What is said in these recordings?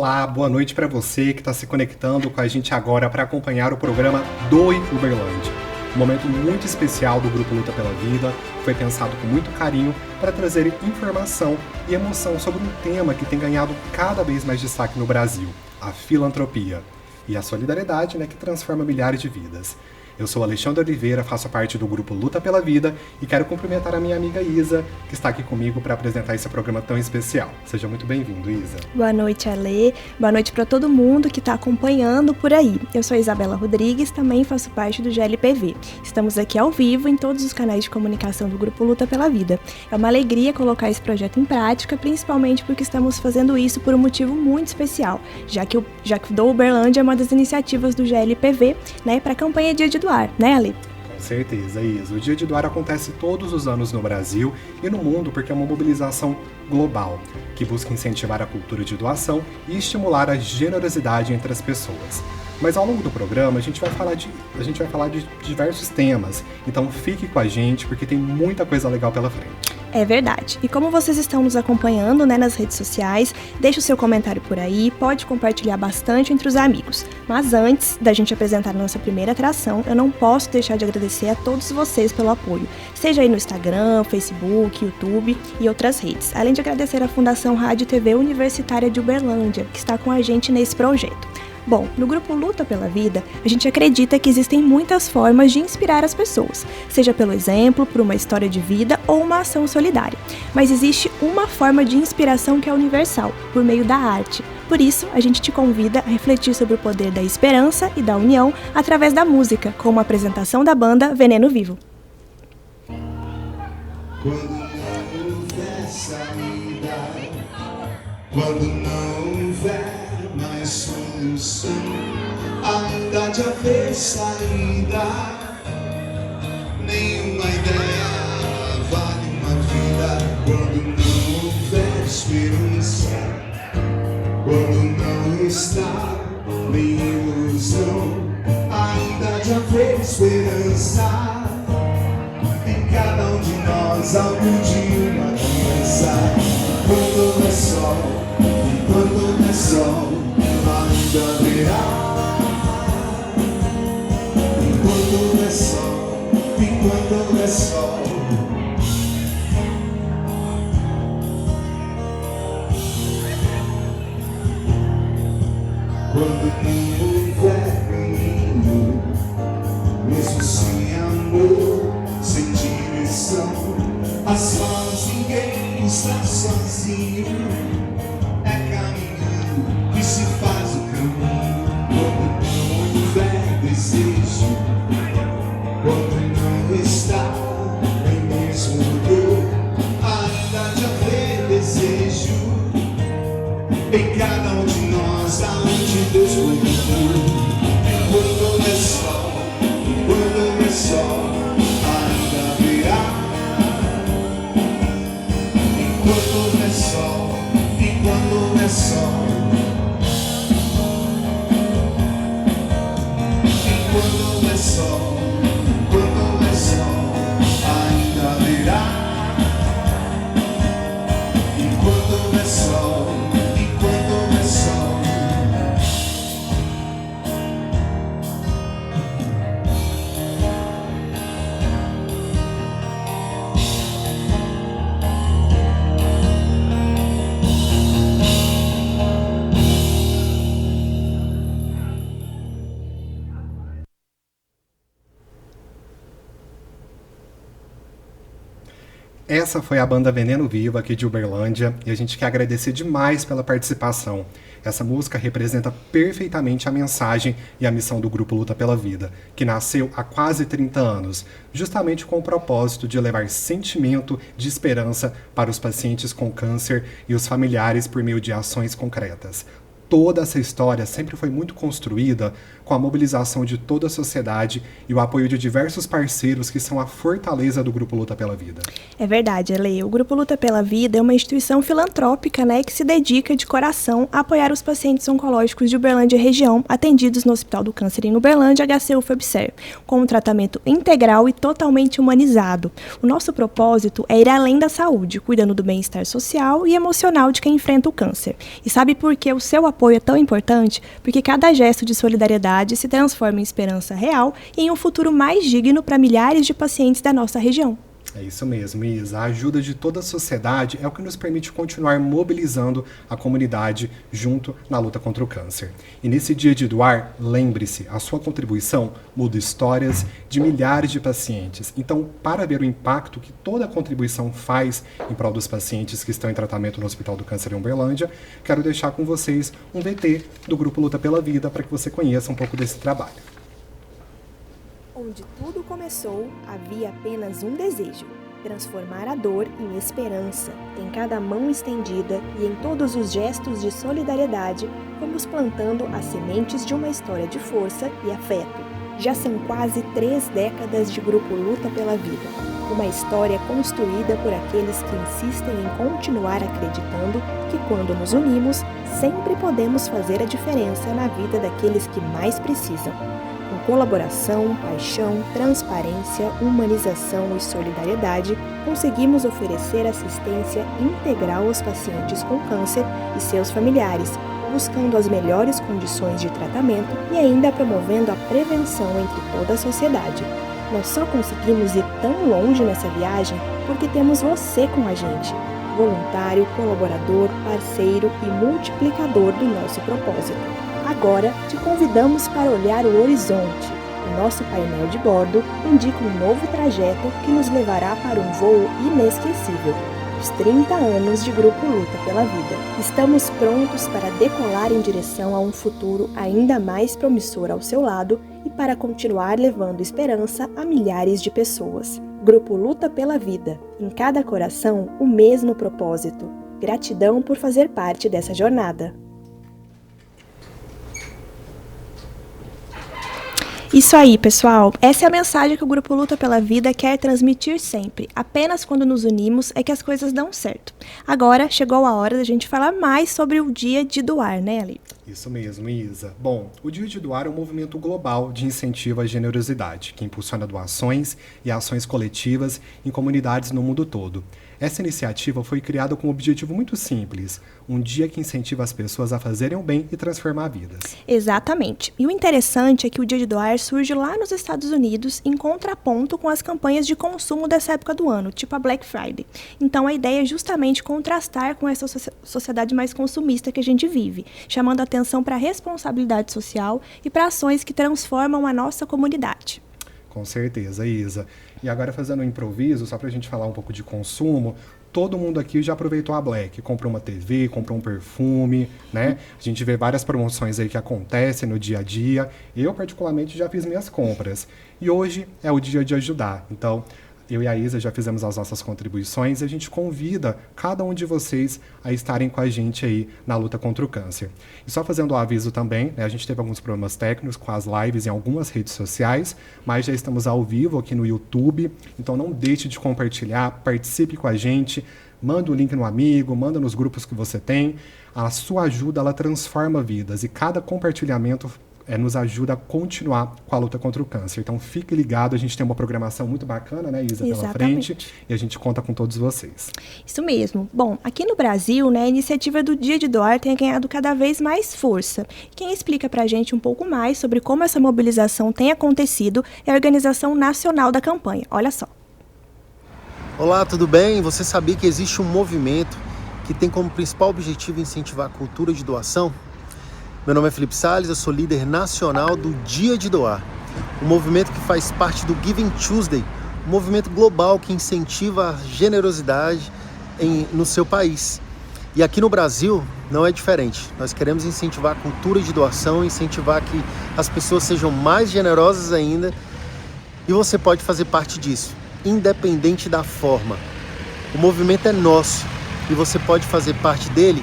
Olá, boa noite para você que está se conectando com a gente agora para acompanhar o programa Doe Uberlândia. Um momento muito especial do Grupo Luta pela Vida, foi pensado com muito carinho para trazer informação e emoção sobre um tema que tem ganhado cada vez mais destaque no Brasil, a filantropia e a solidariedade, que transforma milhares de vidas. Eu sou Alexandre Oliveira, faço parte do Grupo Luta pela Vida e quero cumprimentar a minha amiga Isa, que está aqui comigo para apresentar esse programa tão especial. Seja muito bem-vindo, Isa. Boa noite, Ale. Boa noite para todo mundo que está acompanhando por aí. Eu sou Isabela Rodrigues, também faço parte do GLPV. Estamos aqui ao vivo em todos os canais de comunicação do Grupo Luta pela Vida. É uma alegria colocar esse projeto em prática, principalmente porque estamos fazendo isso por um motivo muito especial, já que o Doe Uberlândia é uma das iniciativas do GLPV, para a campanha Dia de Doar, Ale? Com certeza, Isa. O Dia de Doar acontece todos os anos no Brasil e no mundo porque é uma mobilização global que busca incentivar a cultura de doação e estimular a generosidade entre as pessoas. Mas ao longo do programa a gente vai falar de diversos temas, então fique com a gente porque tem muita coisa legal pela frente. É verdade. E como vocês estão nos acompanhando, nas redes sociais, deixe o seu comentário por aí, pode compartilhar bastante entre os amigos. Mas antes da gente apresentar a nossa primeira atração, eu não posso deixar de agradecer a todos vocês pelo apoio, seja aí no Instagram, Facebook, YouTube e outras redes. Além de agradecer à Fundação Rádio e TV Universitária de Uberlândia, que está com a gente nesse projeto. Bom, no Grupo Luta pela Vida, a gente acredita que existem muitas formas de inspirar as pessoas, seja pelo exemplo, por uma história de vida ou uma ação solidária. Mas existe uma forma de inspiração que é universal, por meio da arte. Por isso, a gente te convida a refletir sobre o poder da esperança e da união através da música, com uma apresentação da banda Veneno Vivo. Quando não houver saída, quando não houver mais solução, ainda de haver saída, nenhuma ideia vale uma vida. Quando não houver esperança, quando não está nem ilusão, ainda de haver esperança em cada um de nós, algo de uma criança. Quando não é sol, e quando não é sol, ainda haverá. Enquanto não é sol, enquanto não é sol, quando não houver caminho, mesmo sem amor, sem direção, a sós ninguém está sozinho. É caminhando que se faz o caminho. Quando não houver desejo, quando não está nem mesmo dor, ainda de haver desejo em cada um de nós, aonde Deus colocou. Enquanto não é sol, enquanto não é sol, ainda haverá. Enquanto não é sol, enquanto não é sol, enquanto não é sol, enquanto não é sol, ainda haverá. Enquanto não é sol, enquanto não é sol. Essa foi a banda Veneno Vivo aqui de Uberlândia e a gente quer agradecer demais pela participação. Essa música representa perfeitamente a mensagem e a missão do Grupo Luta pela Vida, que nasceu há quase 30 anos, justamente com o propósito de levar sentimento de esperança para os pacientes com câncer e os familiares por meio de ações concretas. Toda essa história sempre foi muito construída com a mobilização de toda a sociedade e o apoio de diversos parceiros que são a fortaleza do Grupo Luta pela Vida. É verdade, Ale. O Grupo Luta pela Vida é uma instituição filantrópica, que se dedica de coração a apoiar os pacientes oncológicos de Uberlândia e região, atendidos no Hospital do Câncer em Uberlândia, HCUFABSER, com um tratamento integral e totalmente humanizado. O nosso propósito é ir além da saúde, cuidando do bem-estar social e emocional de quem enfrenta o câncer. E sabe por que o seu apoio apoio é tão importante porque cada gesto de solidariedade se transforma em esperança real e em um futuro mais digno para milhares de pacientes da nossa região. É isso mesmo, Isa. A ajuda de toda a sociedade é o que nos permite continuar mobilizando a comunidade junto na luta contra o câncer. E nesse dia de doar, lembre-se, a sua contribuição muda histórias de milhares de pacientes. Então, para ver o impacto que toda a contribuição faz em prol dos pacientes que estão em tratamento no Hospital do Câncer em Uberlândia, quero deixar com vocês um VT do Grupo Luta pela Vida para que você conheça um pouco desse trabalho. Onde tudo começou, havia apenas um desejo: transformar a dor em esperança. Em cada mão estendida e em todos os gestos de solidariedade, vamos plantando as sementes de uma história de força e afeto. Já são quase 3 décadas de Grupo Luta pela Vida. Uma história construída por aqueles que insistem em continuar acreditando que quando nos unimos, sempre podemos fazer a diferença na vida daqueles que mais precisam. Com colaboração, paixão, transparência, humanização e solidariedade, conseguimos oferecer assistência integral aos pacientes com câncer e seus familiares, buscando as melhores condições de tratamento e ainda promovendo a prevenção entre toda a sociedade. Nós só conseguimos ir tão longe nessa viagem porque temos você com a gente, voluntário, colaborador, parceiro e multiplicador do nosso propósito. Agora, te convidamos para olhar o horizonte. O nosso painel de bordo indica um novo trajeto que nos levará para um voo inesquecível. Os 30 anos de Grupo Luta pela Vida. Estamos prontos para decolar em direção a um futuro ainda mais promissor ao seu lado e para continuar levando esperança a milhares de pessoas. Grupo Luta pela Vida. Em cada coração, o mesmo propósito. Gratidão por fazer parte dessa jornada. Isso aí, pessoal. Essa é a mensagem que o Grupo Luta pela Vida quer transmitir sempre. Apenas quando nos unimos é que as coisas dão certo. Agora, chegou a hora da gente falar mais sobre o Dia de Doar, né, Ali? Isso mesmo, Isa. Bom, o Dia de Doar é um movimento global de incentivo à generosidade, que impulsiona doações e ações coletivas em comunidades no mundo todo. Essa iniciativa foi criada com um objetivo muito simples: um dia que incentiva as pessoas a fazerem o bem e transformar vidas. Exatamente. E o interessante é que o Dia de Doar surge lá nos Estados Unidos em contraponto com as campanhas de consumo dessa época do ano, tipo a Black Friday. Então a ideia é justamente contrastar com essa sociedade mais consumista que a gente vive, chamando atenção para a responsabilidade social e para ações que transformam a nossa comunidade. Com certeza, Isa. E agora, fazendo um improviso, só para a gente falar um pouco de consumo, todo mundo aqui já aproveitou a Black, comprou uma TV, comprou um perfume, né? A gente vê várias promoções aí que acontecem no dia a dia. Eu, particularmente, já fiz minhas compras. E hoje é o dia de ajudar. Então, eu e a Isa já fizemos as nossas contribuições e a gente convida cada um de vocês a estarem com a gente aí na luta contra o câncer. E só fazendo o aviso também, né, a gente teve alguns problemas técnicos com as lives em algumas redes sociais, mas já estamos ao vivo aqui no YouTube, então não deixe de compartilhar, participe com a gente, manda o link no amigo, manda nos grupos que você tem. A sua ajuda, ela transforma vidas e cada compartilhamento nos ajuda a continuar com a luta contra o câncer. Então fique ligado, a gente tem uma programação muito bacana, né, Isa, pela frente, e a gente conta com todos vocês. Isso mesmo. Bom, aqui no Brasil, né, a iniciativa do Dia de Doar tem ganhado cada vez mais força. Quem explica pra gente um pouco mais sobre como essa mobilização tem acontecido é a Organização Nacional da Campanha. Olha só. Olá, tudo bem? Você sabia que existe um movimento que tem como principal objetivo incentivar a cultura de doação? Meu nome é Felipe Salles, eu sou líder nacional do Dia de Doar, um movimento que faz parte do Giving Tuesday, um movimento global que incentiva a generosidade no seu país. E aqui no Brasil não é diferente. Nós queremos incentivar a cultura de doação, incentivar que as pessoas sejam mais generosas ainda, e você pode fazer parte disso, independente da forma. O movimento é nosso e você pode fazer parte dele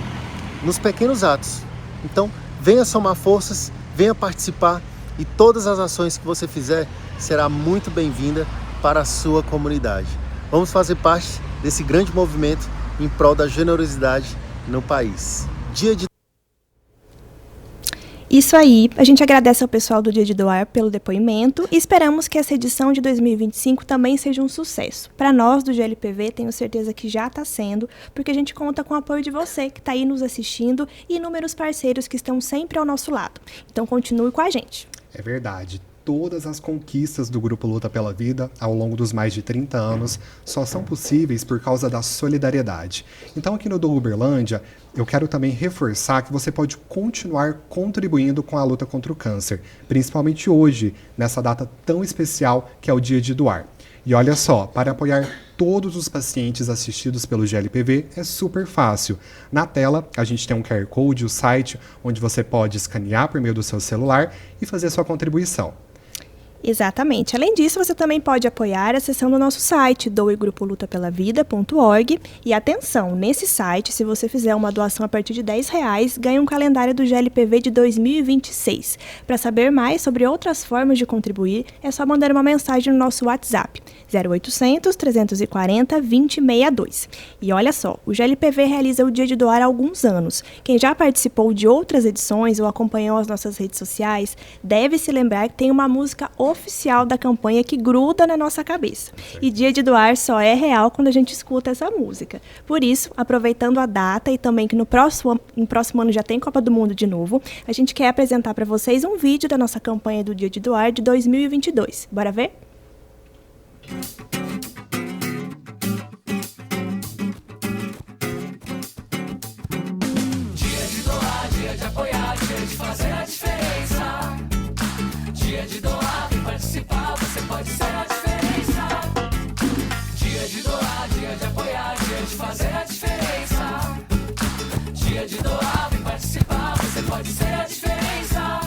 nos pequenos atos. Então, venha somar forças, venha participar e todas as ações que você fizer será muito bem-vinda para a sua comunidade. Vamos fazer parte desse grande movimento em prol da generosidade no país. Dia de... Isso aí, a gente agradece ao pessoal do Dia de Doar pelo depoimento e esperamos que essa edição de 2025 também seja um sucesso. Para nós do GLPV, tenho certeza que já está sendo, porque a gente conta com o apoio de você que está aí nos assistindo e inúmeros parceiros que estão sempre ao nosso lado. Então continue com a gente. É verdade. Todas as conquistas do Grupo Luta pela Vida ao longo dos mais de 30 anos só são possíveis por causa da solidariedade. Então aqui no Do Uberlândia, eu quero também reforçar que você pode continuar contribuindo com a luta contra o câncer, principalmente hoje, nessa data tão especial que é o Dia de Doar. E olha só, para apoiar todos os pacientes assistidos pelo GLPV é super fácil. Na tela, a gente tem um QR Code, o site, onde você pode escanear por meio do seu celular e fazer sua contribuição. Exatamente. Além disso, você também pode apoiar a seção do nosso site, doegrupolutapelavida.org. E atenção, nesse site, se você fizer uma doação a partir de R$10, ganha um calendário do GLPV de 2026. Para saber mais sobre outras formas de contribuir, é só mandar uma mensagem no nosso WhatsApp, 0800 340 2062. E olha só, o GLPV realiza o Dia de Doar há alguns anos. Quem já participou de outras edições ou acompanhou as nossas redes sociais, deve se lembrar que tem uma música oficial da campanha que gruda na nossa cabeça. E Dia de Doar só é real quando a gente escuta essa música. Por isso, aproveitando a data e também que no próximo ano já tem Copa do Mundo de novo, a gente quer apresentar para vocês um vídeo da nossa campanha do Dia de Doar de 2022. Bora ver? Dia de doar, dia de apoiar, dia de fazer a diferença. Dia de doar, vem participar, você pode ser a diferença. Dia de doar, dia de apoiar, dia de fazer a diferença. Dia de doar, vem participar, você pode ser a diferença.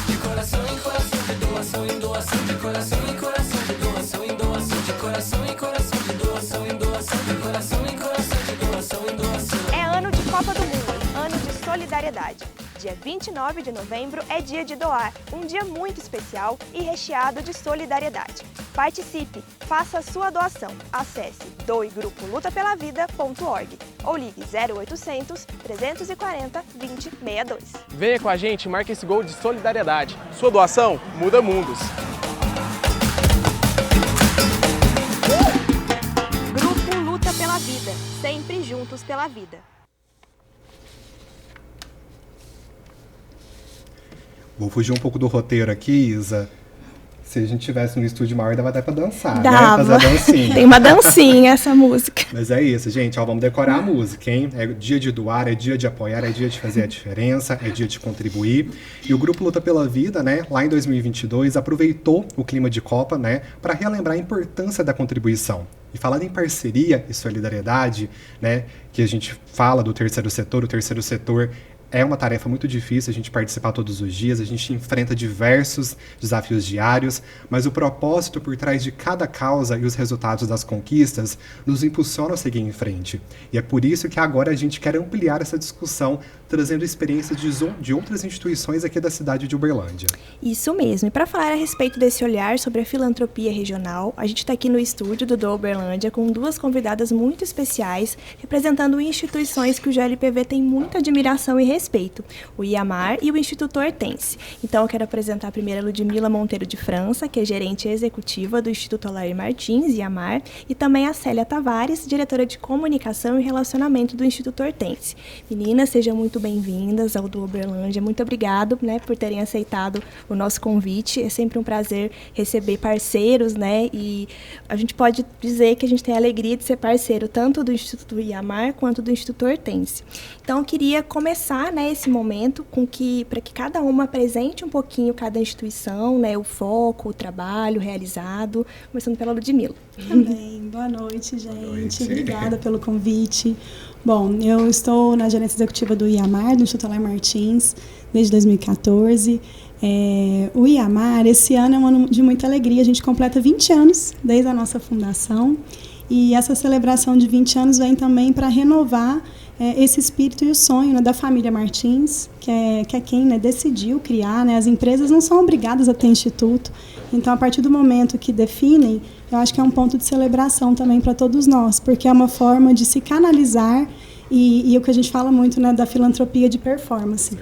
De coração em coração, de doação em doação, de coração em coração, de doação em doação, de coração em coração, de doação em doação, de coração em coração, de doação em doação. É ano de Copa do Mundo, ano de solidariedade. Dia 29 de novembro é dia de doar, um dia muito especial e recheado de solidariedade. Participe, faça a sua doação. Acesse doegrupolutapelavida.org ou ligue 0800 340 2062. Venha com a gente e marque esse gol de solidariedade. Sua doação muda mundos. Grupo Luta pela Vida, sempre juntos pela vida. Vou fugir um pouco do roteiro aqui, Isa. Se a gente tivesse no estúdio maior, dava até pra dançar, Dava. né? Fazer a dancinha. Tem uma dancinha essa música. Mas é isso, gente. Ó, vamos decorar a música, hein? É dia de doar, é dia de apoiar, é dia de fazer a diferença, é dia de contribuir. E o Grupo Luta pela Vida, né, lá em 2022, aproveitou o clima de Copa, né, para relembrar a importância da contribuição. E falando em parceria e solidariedade, né, que a gente fala do terceiro setor, o terceiro setor é uma tarefa muito difícil a gente participar todos os dias, a gente enfrenta diversos desafios diários, mas o propósito por trás de cada causa e os resultados das conquistas nos impulsionam a seguir em frente. E é por isso que agora a gente quer ampliar essa discussão, trazendo experiências de outras instituições aqui da cidade de Uberlândia. Isso mesmo. E para falar a respeito desse olhar sobre a filantropia regional, a gente está aqui no estúdio do Uberlândia com duas convidadas muito especiais, representando instituições que o GLPV tem muita admiração e respeito, o IAMAR e o Instituto Hortense. Então eu quero apresentar primeiro a Ludmila Monteiro de França, que é gerente executiva do Instituto Alair Martins, IAMAR, e também a Célia Tavares, diretora de comunicação e relacionamento do Instituto Hortense. Meninas, sejam muito bem-vindas ao do Uberlândia. Muito obrigado, né, por terem aceitado o nosso convite. É sempre um prazer receber parceiros, né, e a gente pode dizer que a gente tem a alegria de ser parceiro tanto do Instituto IAMAR quanto do Instituto Hortense. Então eu queria começar, né, esse momento para que cada uma apresente um pouquinho cada instituição, né, o foco, o trabalho realizado, começando pela Ludmila. Também. Boa noite, gente. Boa noite. Obrigada pelo convite. Bom, eu estou na gerência executiva do IAMAR, do Instituto Alair Martins, desde 2014. O IAMAR, esse ano é um ano de muita alegria. A gente completa 20 anos desde a nossa fundação. E essa celebração de 20 anos vem também para renovar esse espírito e o sonho, né, da família Martins, que é quem, né, decidiu criar. Né, as empresas não são obrigadas a ter instituto. Então, a partir do momento que definem, eu acho que é um ponto de celebração também para todos nós, porque é uma forma de se canalizar e o que a gente fala muito, né, da filantropia de performance.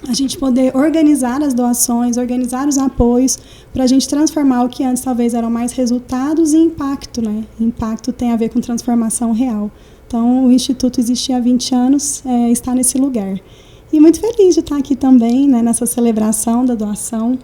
a gente poder organizar as doações, organizar os apoios, para a gente transformar o que antes talvez eram mais resultados em impacto, né? Impacto tem a ver com transformação real. Então, o Instituto existe há 20 anos, está nesse lugar. E muito feliz de estar aqui também, né, nessa celebração da doação.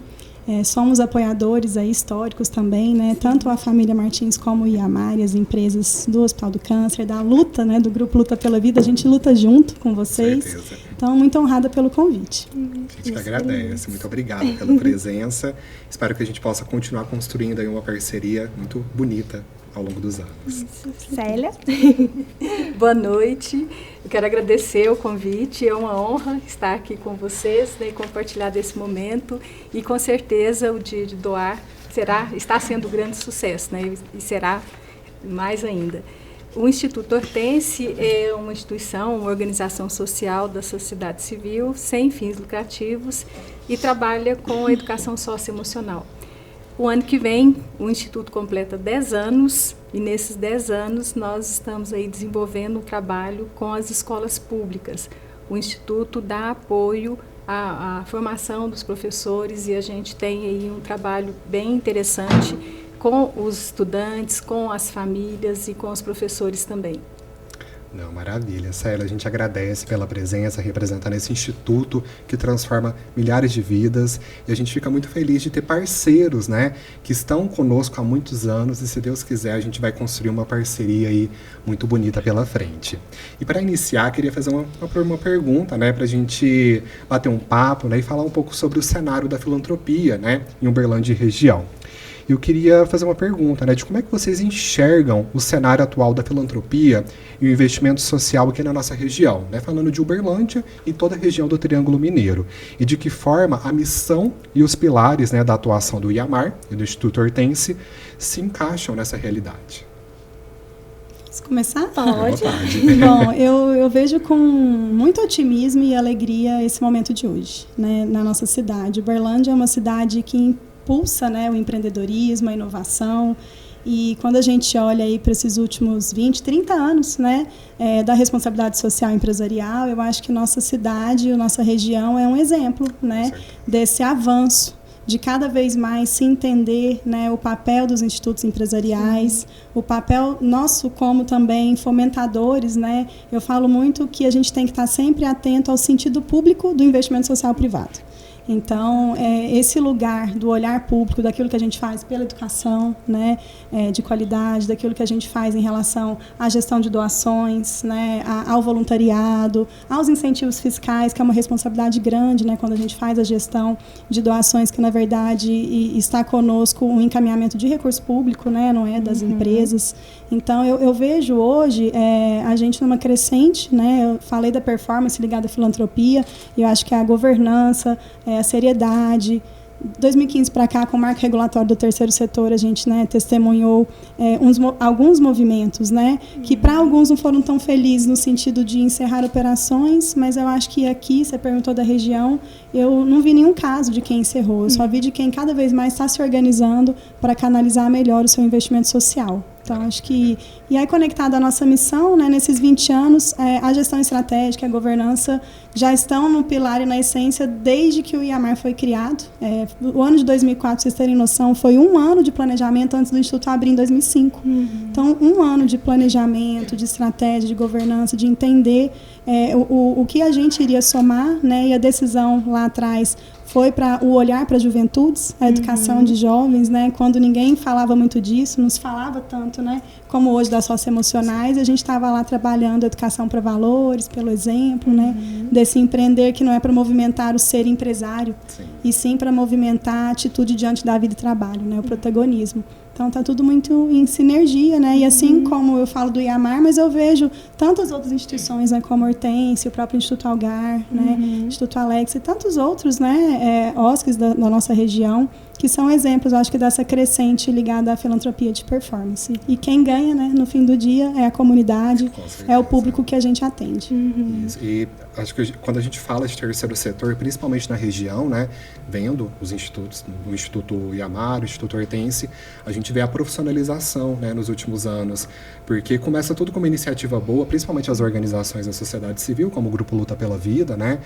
Somos apoiadores aí, históricos também, né? Tanto a família Martins como o IAMAR e as empresas do Hospital do Câncer, da luta, né? Do Grupo Luta pela Vida, a gente luta junto com vocês. Certeza. Então, muito honrada pelo convite. A gente que agradece, muito obrigado pela presença. Espero que a gente possa continuar construindo aí uma parceria muito bonita ao longo dos anos. Célia? Boa noite, eu quero agradecer o convite, é uma honra estar aqui com vocês, né, e compartilhar desse momento, e com certeza o Dia de Doar está sendo um grande sucesso, né, e será mais ainda. O Instituto Hortense é uma instituição, uma organização social da sociedade civil, sem fins lucrativos, e trabalha com a educação socioemocional. O ano que vem, o Instituto completa 10 anos, e nesses 10 anos nós estamos aí desenvolvendo um trabalho com as escolas públicas. O Instituto dá apoio à formação dos professores, e a gente tem aí um trabalho bem interessante com os estudantes, com as famílias e com os professores também. Não, maravilha. Célia, a gente agradece pela presença, representando esse instituto que transforma milhares de vidas, e a gente fica muito feliz de ter parceiros, né, que estão conosco há muitos anos, e se Deus quiser a gente vai construir uma parceria aí muito bonita pela frente. E para iniciar, queria fazer uma pergunta, né, para a gente bater um papo, né, e falar um pouco sobre o cenário da filantropia, né, em Uberlândia e região. Eu queria fazer uma pergunta, né, de como é que vocês enxergam o cenário atual da filantropia e o investimento social aqui na nossa região, né, falando de Uberlândia e toda a região do Triângulo Mineiro, e de que forma a missão e os pilares, né, da atuação do IAMAR e do Instituto Hortense se encaixam nessa realidade. Posso começar? Pode. Bom, eu vejo com muito otimismo e alegria esse momento de hoje, né, na nossa cidade. Uberlândia é uma cidade que impulsa, né, o empreendedorismo, a inovação, e quando a gente olha aí para esses últimos 20, 30 anos, né, da responsabilidade social empresarial, eu acho que nossa cidade, nossa região é um exemplo, né, desse avanço, de cada vez mais se entender, né, o papel dos institutos empresariais, o papel nosso como também fomentadores, né. Eu falo muito que a gente tem que estar sempre atento ao sentido público do investimento social privado. Então, esse lugar do olhar público, daquilo que a gente faz pela educação, né, de qualidade, daquilo que a gente faz em relação à gestão de doações, né, ao voluntariado, aos incentivos fiscais, que é uma responsabilidade grande, né, quando a gente faz a gestão de doações, que na verdade está conosco um encaminhamento de recurso público, né, não é das empresas. Então, eu vejo hoje a gente numa crescente, né, eu falei da performance ligada à filantropia, e eu acho que a governança, a seriedade. 2015 para cá, com o marco regulatório do terceiro setor, a gente, né, testemunhou alguns movimentos, né, que para alguns não foram tão felizes no sentido de encerrar operações, mas eu acho que aqui, você perguntou da região, eu não vi nenhum caso de quem encerrou, eu só vi de quem cada vez mais está se organizando para canalizar melhor o seu investimento social. Então, acho que... E aí, conectado à nossa missão, né, nesses 20 anos, a gestão estratégica, a governança já estão no pilar e na essência desde que o IAMAR foi criado. O ano de 2004, para vocês terem noção, foi um ano de planejamento antes do Instituto abrir em 2005. Então, um ano de planejamento, de estratégia, de governança, de entender o que a gente iria somar, né, e a decisão lá atrás foi para o olhar para as juventudes, a educação de jovens, né? Quando ninguém falava muito disso, nos falava tanto, né? Como hoje das socioemocionais, a gente estava lá trabalhando a educação para valores, pelo exemplo, né? Desse empreender que não é para movimentar o ser empresário, e sim para movimentar a atitude diante da vida e trabalho, né? O protagonismo. Então, está tudo muito em sinergia, né? E assim como eu falo do IAMAR, mas eu vejo tantas outras instituições, né? Como a Hortense, o próprio Instituto Algar, né? Instituto Alex e tantos outros, né? OSCs da nossa região, que são exemplos, eu acho que dessa crescente ligada à filantropia de performance. E quem ganha, né, no fim do dia, é a comunidade, é o público que a gente atende. Isso. E acho que quando a gente fala de terceiro setor, principalmente na região, né, vendo os institutos, o Instituto IAMAR, o Instituto Hortense, a gente gente vê a profissionalização, né, nos últimos anos, porque começa tudo com uma iniciativa boa, principalmente as organizações da sociedade civil, como o Grupo Luta pela Vida, né,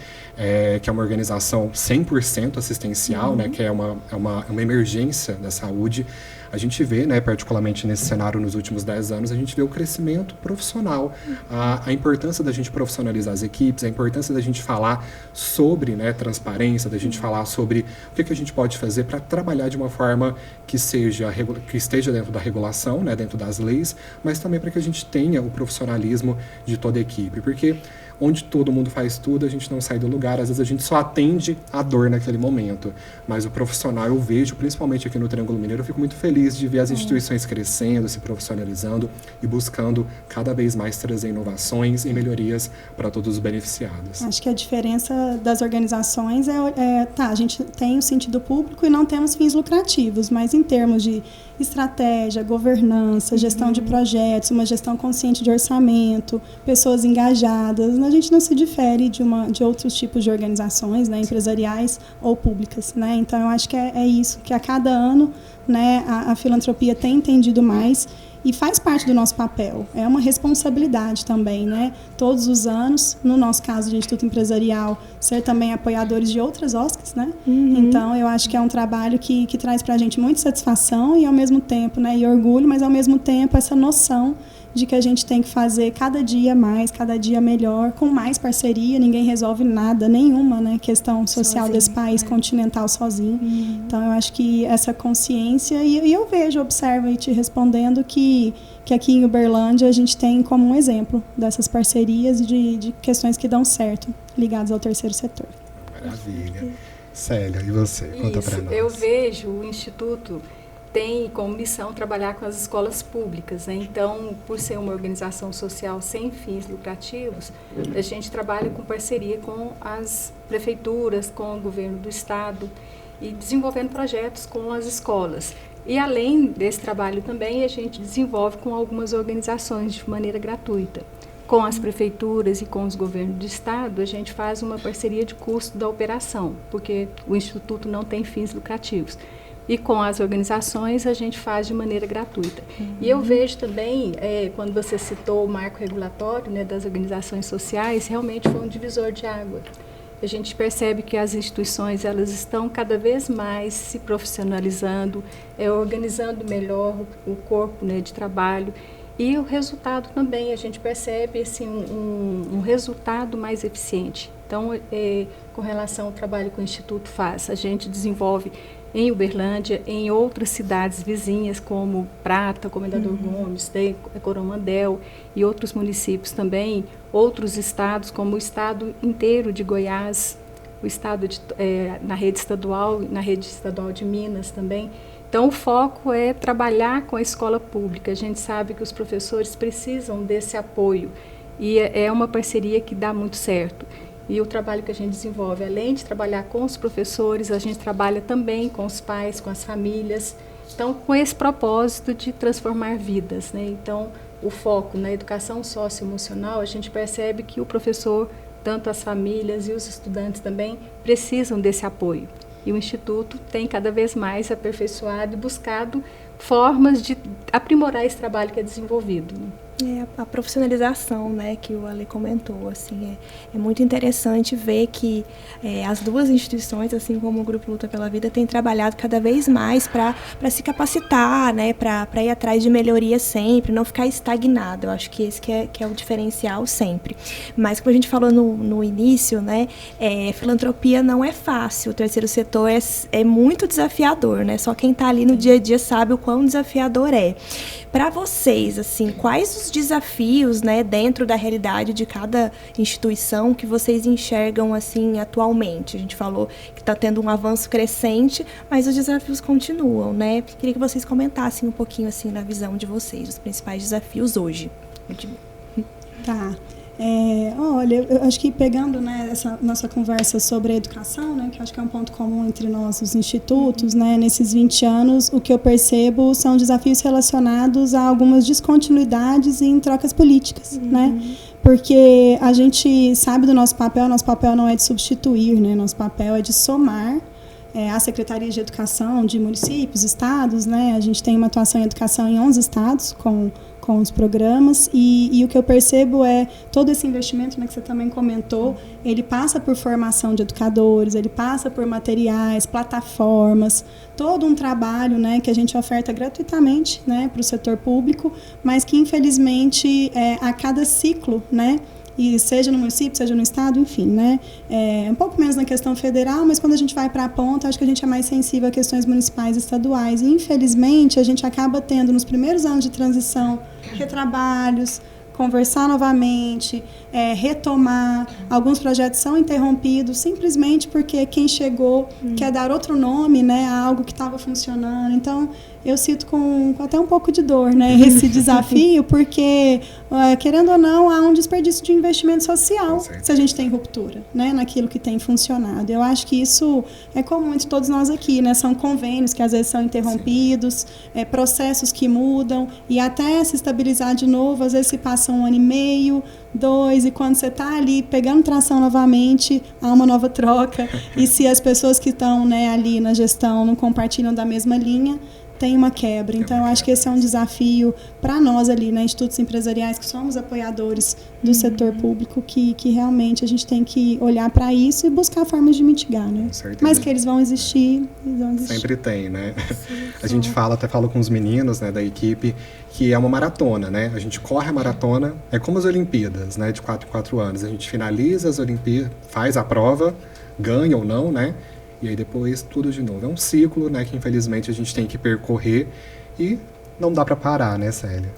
que é uma organização 100% assistencial, né, que é uma emergência da saúde. A gente vê, né, particularmente nesse cenário nos últimos 10 anos, a gente vê o crescimento profissional, a importância da gente profissionalizar as equipes, a importância da gente falar sobre, né, transparência, da gente falar sobre o que a gente pode fazer para trabalhar de uma forma que esteja dentro da regulação, né, dentro das leis, mas também para que a gente tenha o profissionalismo de toda a equipe, porque onde todo mundo faz tudo, a gente não sai do lugar, às vezes a gente só atende a dor naquele momento, mas o profissional eu vejo, principalmente aqui no Triângulo Mineiro, eu fico muito feliz de ver as instituições crescendo, se profissionalizando e buscando cada vez mais trazer inovações e melhorias para todos os beneficiados. Acho que a diferença das organizações a gente tem o sentido público e não temos fins lucrativos, mas em termos de estratégia, governança, gestão de projetos, uma gestão consciente de orçamento, pessoas engajadas, a gente não se difere de outros tipos de organizações, né, empresariais ou públicas, né? Então eu acho que é isso que a cada ano, né, a filantropia tem entendido mais e faz parte do nosso papel. É uma responsabilidade também, né? Todos os anos, no nosso caso de Instituto Empresarial, ser também apoiadores de outras OSCs, né? Então, eu acho que é um trabalho que traz para a gente muita satisfação e, ao mesmo tempo, né, e orgulho, mas, ao mesmo tempo, essa noção de que a gente tem que fazer cada dia mais, cada dia melhor, com mais parceria. Ninguém resolve nada, nenhuma, né, questão social desse país continental sozinho. Então, eu acho que essa consciência, e eu observo e te respondendo que aqui em Uberlândia a gente tem como um exemplo dessas parcerias de questões que dão certo, ligadas ao terceiro setor. Maravilha. Célia, e você? Conta para nós. Eu vejo o Instituto tem como missão trabalhar com as escolas públicas, né? Então, por ser uma organização social sem fins lucrativos, a gente trabalha com parceria com as prefeituras, com o governo do estado e desenvolvendo projetos com as escolas. E além desse trabalho também, a gente desenvolve com algumas organizações de maneira gratuita. Com as prefeituras e com os governos do estado, a gente faz uma parceria de custo da operação, porque o Instituto não tem fins lucrativos. E com as organizações a gente faz de maneira gratuita. E eu vejo também, quando você citou o marco regulatório, né, das organizações sociais, realmente foi um divisor de água. A gente percebe que as instituições elas estão cada vez mais se profissionalizando, organizando melhor o corpo, né, de trabalho. E o resultado também, a gente percebe assim, um resultado mais eficiente. Então, com relação ao trabalho que o Instituto faz, a gente desenvolve em Uberlândia, em outras cidades vizinhas, como Prata, Comendador Gomes, Coromandel e outros municípios também, outros estados, como o estado inteiro de Goiás, o estado na rede estadual de Minas também. Então, o foco é trabalhar com a escola pública. A gente sabe que os professores precisam desse apoio e é uma parceria que dá muito certo. E o trabalho que a gente desenvolve, além de trabalhar com os professores, a gente trabalha também com os pais, com as famílias. Então, com esse propósito de transformar vidas, né? Então, o foco na educação socioemocional, a gente percebe que o professor, tanto as famílias e os estudantes também, precisam desse apoio. E o Instituto tem cada vez mais aperfeiçoado e buscado formas de aprimorar esse trabalho que é desenvolvido, né? A profissionalização, né, que o Ale comentou, assim, é muito interessante ver que as duas instituições, assim como o Grupo Luta pela Vida, têm trabalhado cada vez mais para se capacitar, né, para ir atrás de melhoria sempre, não ficar estagnado. Eu acho que esse que é o diferencial sempre. Mas, como a gente falou no início, né, filantropia não é fácil, o terceiro setor é muito desafiador, né, só quem está ali no dia a dia sabe o quão desafiador é. Para vocês, assim, quais os desafios, né, dentro da realidade de cada instituição que vocês enxergam, assim, atualmente? A gente falou que está tendo um avanço crescente, mas os desafios continuam, né? Queria que vocês comentassem um pouquinho, assim, na visão de vocês, os principais desafios hoje. Tá. Olha, eu acho que pegando, né, essa nossa conversa sobre a educação, né, que acho que é um ponto comum entre nós, os institutos, né, nesses 20 anos, o que eu percebo são desafios relacionados a algumas descontinuidades em trocas políticas, né, porque a gente sabe do nosso papel não é de substituir, né, nosso papel é de somar as secretarias de educação de municípios, estados, né? A gente tem uma atuação em educação em 11 estados com os programas e o que eu percebo é todo esse investimento, né, que você também comentou, ele passa por formação de educadores, ele passa por materiais, plataformas, todo um trabalho, né, que a gente oferta gratuitamente, né, para o setor público, mas que infelizmente a cada ciclo, né, e seja no município, seja no estado, enfim, né? Um pouco menos na questão federal, mas quando a gente vai para a ponta, acho que a gente é mais sensível a questões municipais e estaduais. E, infelizmente, a gente acaba tendo, nos primeiros anos de transição, retrabalhos, conversar novamente, retomar. Alguns projetos são interrompidos simplesmente porque quem chegou quer dar outro nome, né, a algo que estava funcionando. Então, eu cito com até um pouco de dor, né, esse desafio, porque, querendo ou não, há um desperdício de investimento social se a gente tem ruptura, né, naquilo que tem funcionado. Eu acho que isso é comum entre todos nós aqui, né, são convênios que às vezes são interrompidos, processos que mudam, e até se estabilizar de novo, às vezes se passa 1 ano e meio, 2, e quando você está ali pegando tração novamente, há uma nova troca, e se as pessoas que estão, né, ali na gestão não compartilham da mesma linha, tem uma quebra. Então, eu acho que esse é um desafio para nós ali, né, institutos empresariais, que somos apoiadores do setor público, que realmente a gente tem que olhar para isso e buscar formas de mitigar, né? Mas que eles vão existir, eles vão existir. Sempre tem, né? A gente até fala com os meninos, né, da equipe, que é uma maratona, né? A gente corre a maratona, é como as Olimpíadas, né, de 4 em 4 anos. A gente finaliza as Olimpíadas, faz a prova, ganha ou não, né? E aí depois tudo de novo. É um ciclo, né, que infelizmente a gente tem que percorrer e não dá para parar, né, Célia?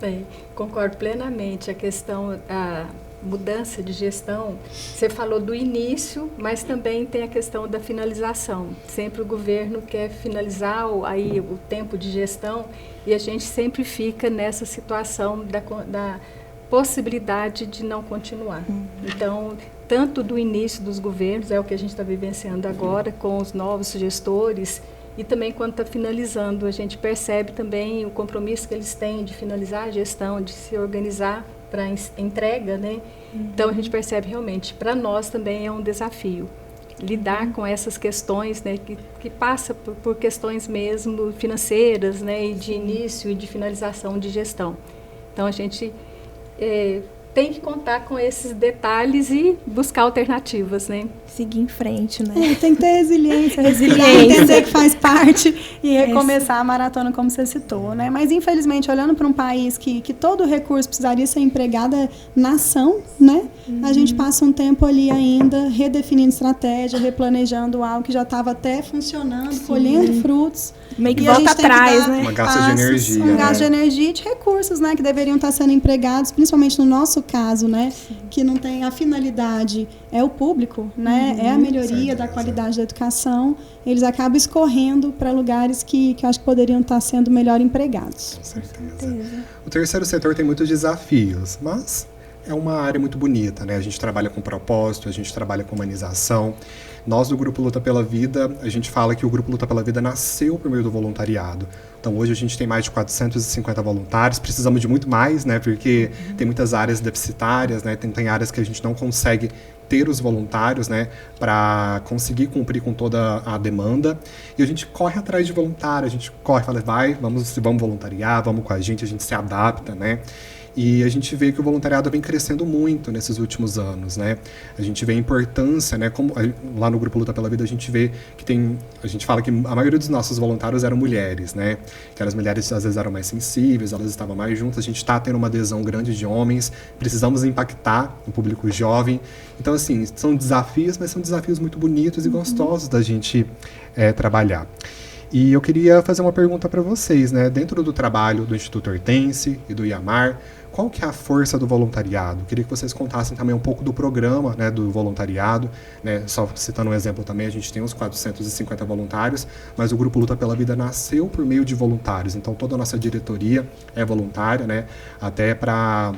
Concordo plenamente. A questão, a mudança de gestão, você falou do início, mas também tem a questão da finalização. Sempre o governo quer finalizar aí o tempo de gestão e a gente sempre fica nessa situação da possibilidade de não continuar. Então, tanto do início dos governos, é o que a gente está vivenciando agora, com os novos gestores, e também quando está finalizando, a gente percebe também o compromisso que eles têm de finalizar a gestão, de se organizar para entrega, né? Então, a gente percebe realmente, para nós também é um desafio, lidar com essas questões, né, que passa por questões mesmo financeiras, né, e de início e de finalização de gestão. Então, a gente tem que contar com esses detalhes e buscar alternativas, né? Seguir em frente, né? Tem que ter resiliência, entender que faz parte e recomeçar a maratona, como você citou, né? Mas, infelizmente, olhando para um país que todo recurso precisaria ser empregado na ação, né? A gente passa um tempo ali ainda redefinindo estratégia, replanejando algo que já estava até funcionando, colhendo frutos. Meio que volta atrás, né? Uma gasto de energia. Um gasto de energia e de recursos, né? Que deveriam estar sendo empregados, principalmente no nosso caso, né? Que não tem a finalidade, é o público, né? É a melhoria da qualidade da educação. Eles acabam escorrendo para lugares que eu acho que poderiam estar sendo melhor empregados. Com certeza. O terceiro setor tem muitos desafios, mas é uma área muito bonita, né? A gente trabalha com propósito, a gente trabalha com humanização. Nós do Grupo Luta pela Vida, a gente fala que o Grupo Luta pela Vida nasceu por meio do voluntariado. Então hoje a gente tem mais de 450 voluntários, precisamos de muito mais, né? Porque tem muitas áreas deficitárias, né? Tem áreas que a gente não consegue ter os voluntários, né, para conseguir cumprir com toda a demanda. E a gente corre atrás de voluntário, a gente corre, fala, vamos voluntariar, vamos com a gente se adapta, né? E a gente vê que o voluntariado vem crescendo muito nesses últimos anos, né? A gente vê a importância, né? Como lá no Grupo Luta pela Vida a gente vê que a gente fala que a maioria dos nossos voluntários eram mulheres, né? Que as mulheres às vezes eram mais sensíveis, elas estavam mais juntas. A gente está tendo uma adesão grande de homens. Precisamos impactar o público jovem. Então, assim, são desafios, mas são desafios muito bonitos e gostosos da gente trabalhar. E eu queria fazer uma pergunta para vocês, né? Dentro do trabalho do Instituto Hortense e do IAMAR, qual que é a força do voluntariado? Queria que vocês contassem também um pouco do programa, né, do voluntariado, né? Só citando um exemplo também, a gente tem uns 450 voluntários, mas o Grupo Luta pela Vida nasceu por meio de voluntários, então toda a nossa diretoria é voluntária, né? Até para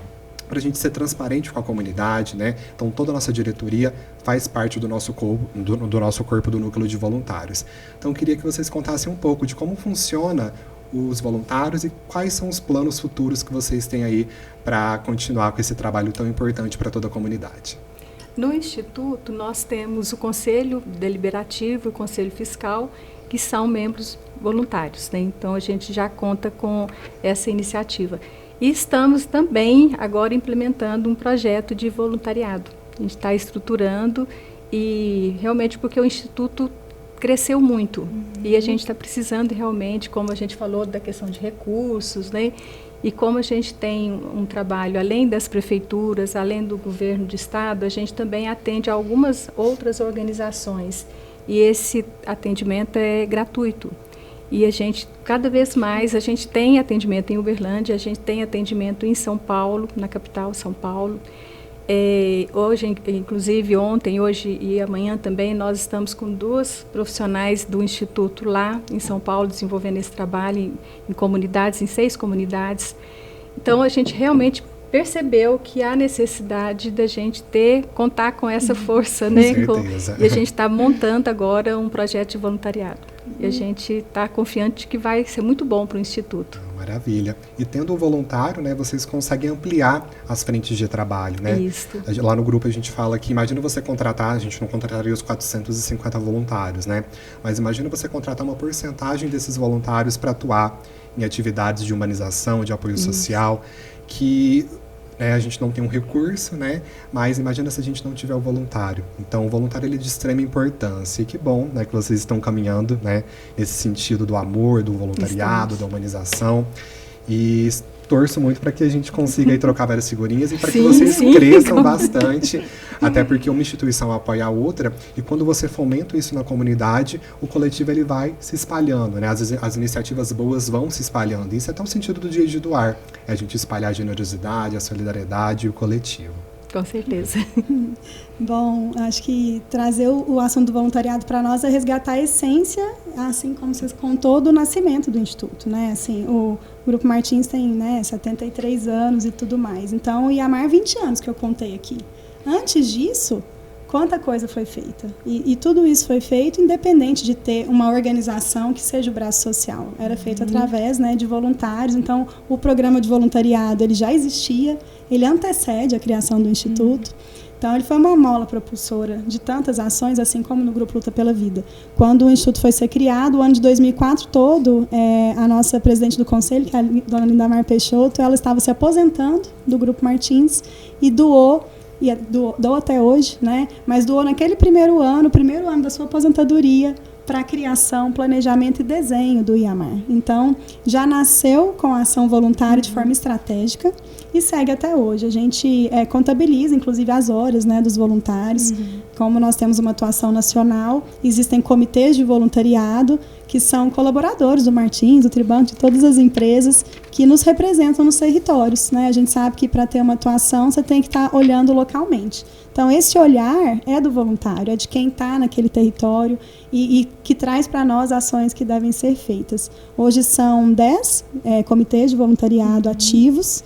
a gente ser transparente com a comunidade, né? Então toda a nossa diretoria faz parte do nosso corpo do núcleo de voluntários. Então eu queria que vocês contassem um pouco de como funciona os voluntários e quais são os planos futuros que vocês têm aí para continuar com esse trabalho tão importante para toda a comunidade. No Instituto, nós temos o Conselho Deliberativo e o Conselho Fiscal, que são membros voluntários, né? Então, a gente já conta com essa iniciativa. E estamos também agora implementando um projeto de voluntariado. A gente está estruturando e realmente porque o Instituto cresceu muito e a gente está precisando realmente, como a gente falou da questão de recursos, né? E como a gente tem um trabalho além das prefeituras, além do governo de estado, a gente também atende a algumas outras organizações e esse atendimento é gratuito. E a gente, cada vez mais, a gente tem atendimento em Uberlândia, a gente tem atendimento em São Paulo, na capital São Paulo. Hoje, inclusive ontem, hoje e amanhã também, nós estamos com 2 profissionais do Instituto lá em São Paulo, desenvolvendo esse trabalho em comunidades, em 6 comunidades. Então, a gente realmente percebeu que há necessidade da gente contar com essa força, né? E a gente está montando agora um projeto de voluntariado. E a gente está confiante que vai ser muito bom para o Instituto. Maravilha. E tendo um voluntário, né, vocês conseguem ampliar as frentes de trabalho, né? Isso. Lá no grupo a gente fala que, imagina você contratar, a gente não contrataria os 450 voluntários, né? Mas imagina você contratar uma porcentagem desses voluntários para atuar em atividades de humanização, de apoio social, que a gente não tem um recurso, né? Mas imagina se a gente não tiver o voluntário. Então, o voluntário ele é de extrema importância. E que bom, né, que vocês estão caminhando, né, nesse sentido do amor, do voluntariado, da humanização. E torço muito para que a gente consiga aí trocar várias figurinhas e para que vocês cresçam bastante, até porque uma instituição apoia a outra, e quando você fomenta isso na comunidade, o coletivo ele vai se espalhando, né? As iniciativas boas vão se espalhando. Isso é até o sentido do Dia de Doar, é a gente espalhar a generosidade, a solidariedade e o coletivo. Com certeza. Bom, acho que trazer o assunto do voluntariado para nós é resgatar a essência, assim como vocês contou, do nascimento do Instituto, né? Assim, o Grupo Martins tem, né, 73 anos e tudo mais. Então, o IAMAR, 20 anos que eu contei aqui. Antes disso, quanta coisa foi feita. E tudo isso foi feito independente de ter uma organização que seja o braço social. Era feito através, né, de voluntários. Então, o programa de voluntariado ele já existia, ele antecede a criação do Instituto. Então, ele foi uma mola propulsora de tantas ações, assim como no Grupo Luta pela Vida. Quando o Instituto foi ser criado, o ano de 2004 todo, a nossa presidente do conselho, que é a dona Lindamar Peixoto, ela estava se aposentando do Grupo Martins e doou até hoje, né? Mas doou naquele primeiro ano da sua aposentadoria, para a criação, planejamento e desenho do IAMAR. Então, já nasceu com a ação voluntária de forma estratégica e segue até hoje. A gente contabiliza, inclusive, as horas, né, dos voluntários. Como nós temos uma atuação nacional, existem comitês de voluntariado que são colaboradores do Martins, do Tribanco, de todas as empresas que nos representam nos territórios, né? A gente sabe que para ter uma atuação você tem que estar olhando localmente. Então, esse olhar é do voluntário, é de quem está naquele território e que traz para nós ações que devem ser feitas. Hoje são 10 comitês de voluntariado ativos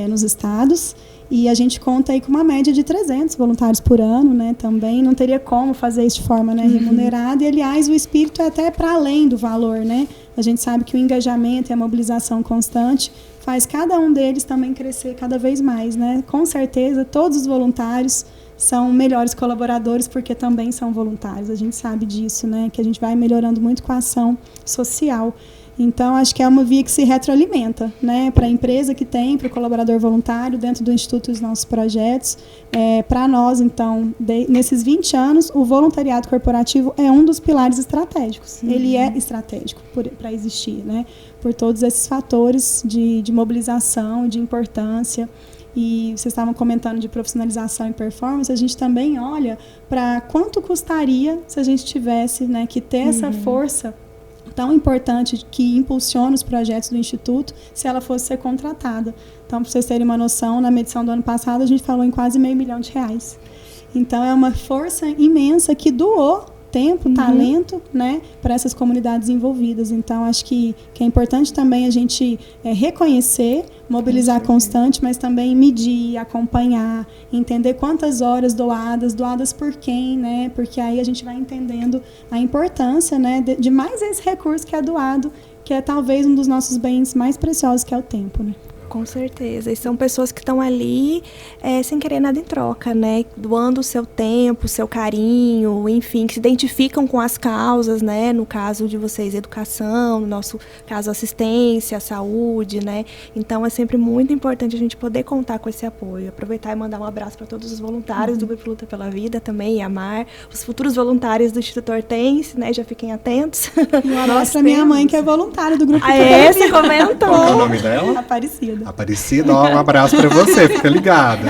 nos estados e a gente conta aí com uma média de 300 voluntários por ano, né? Também não teria como fazer isso de forma, né, remunerada e, aliás, o espírito é até para além do valor, né? A gente sabe que o engajamento e a mobilização constante faz cada um deles também crescer cada vez mais, né? Com certeza, todos os voluntários são melhores colaboradores porque também são voluntários. A gente sabe disso, né? Que a gente vai melhorando muito com a ação social. Então, acho que é uma via que se retroalimenta, né? Para a empresa que tem, para o colaborador voluntário, dentro do Instituto e os nossos projetos. Para nós, então, nesses 20 anos, o voluntariado corporativo é um dos pilares estratégicos. Ele é estratégico para existir, né? Por todos esses fatores de mobilização, de importância. E vocês estavam comentando de profissionalização e performance, a gente também olha para quanto custaria se a gente tivesse, né, que ter essa força tão importante que impulsiona os projetos do Instituto se ela fosse ser contratada. Então, para vocês terem uma noção, na medição do ano passado a gente falou em quase R$500 milhões. Então, é uma força imensa que doou tempo, talento, né, para essas comunidades envolvidas. Então, acho que é importante também a gente reconhecer, mobilizar constante, mas também medir, acompanhar, entender quantas horas doadas por quem, né, porque aí a gente vai entendendo a importância, né, de mais esse recurso que é doado, que é talvez um dos nossos bens mais preciosos, que é o tempo, né. Com certeza. E são pessoas que estão ali sem querer nada em troca, né? Doando o seu tempo, o seu carinho, enfim, que se identificam com as causas, né? No caso de vocês, educação, no nosso caso, assistência, saúde, né? Então, é sempre muito importante a gente poder contar com esse apoio. Aproveitar e mandar um abraço para todos os voluntários do Grupo Luta pela Vida também, Iamar, os futuros voluntários do Instituto Hortense, né? Já fiquem atentos. Um abraço para minha mãe, que é voluntária do Grupo Luta pela Vida. Você comentou. Qual é o nome dela? Aparecida. Aparecida, ó, um abraço para você, fica ligada.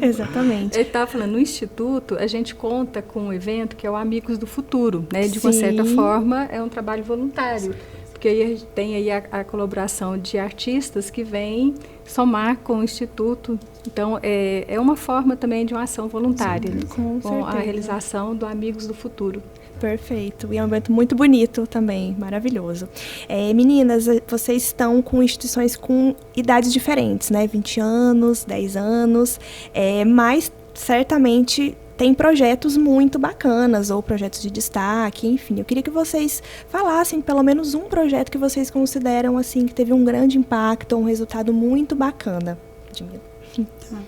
Exatamente. Ele estava falando, no Instituto, a gente conta com um evento que é o Amigos do Futuro, né? De uma Sim. certa forma, é um trabalho voluntário. Porque aí a gente tem aí a colaboração de artistas que vêm somar com o Instituto. Então, é uma forma também de uma ação voluntária, Sim, com a realização do Amigos do Futuro. Perfeito. E é um evento muito bonito também, maravilhoso. Meninas, vocês estão com instituições com idades diferentes, né? 20 anos, 10 anos, mas certamente tem projetos muito bacanas, ou projetos de destaque, enfim. Eu queria que vocês falassem pelo menos um projeto que vocês consideram, assim, que teve um grande impacto, um resultado muito bacana. Tá.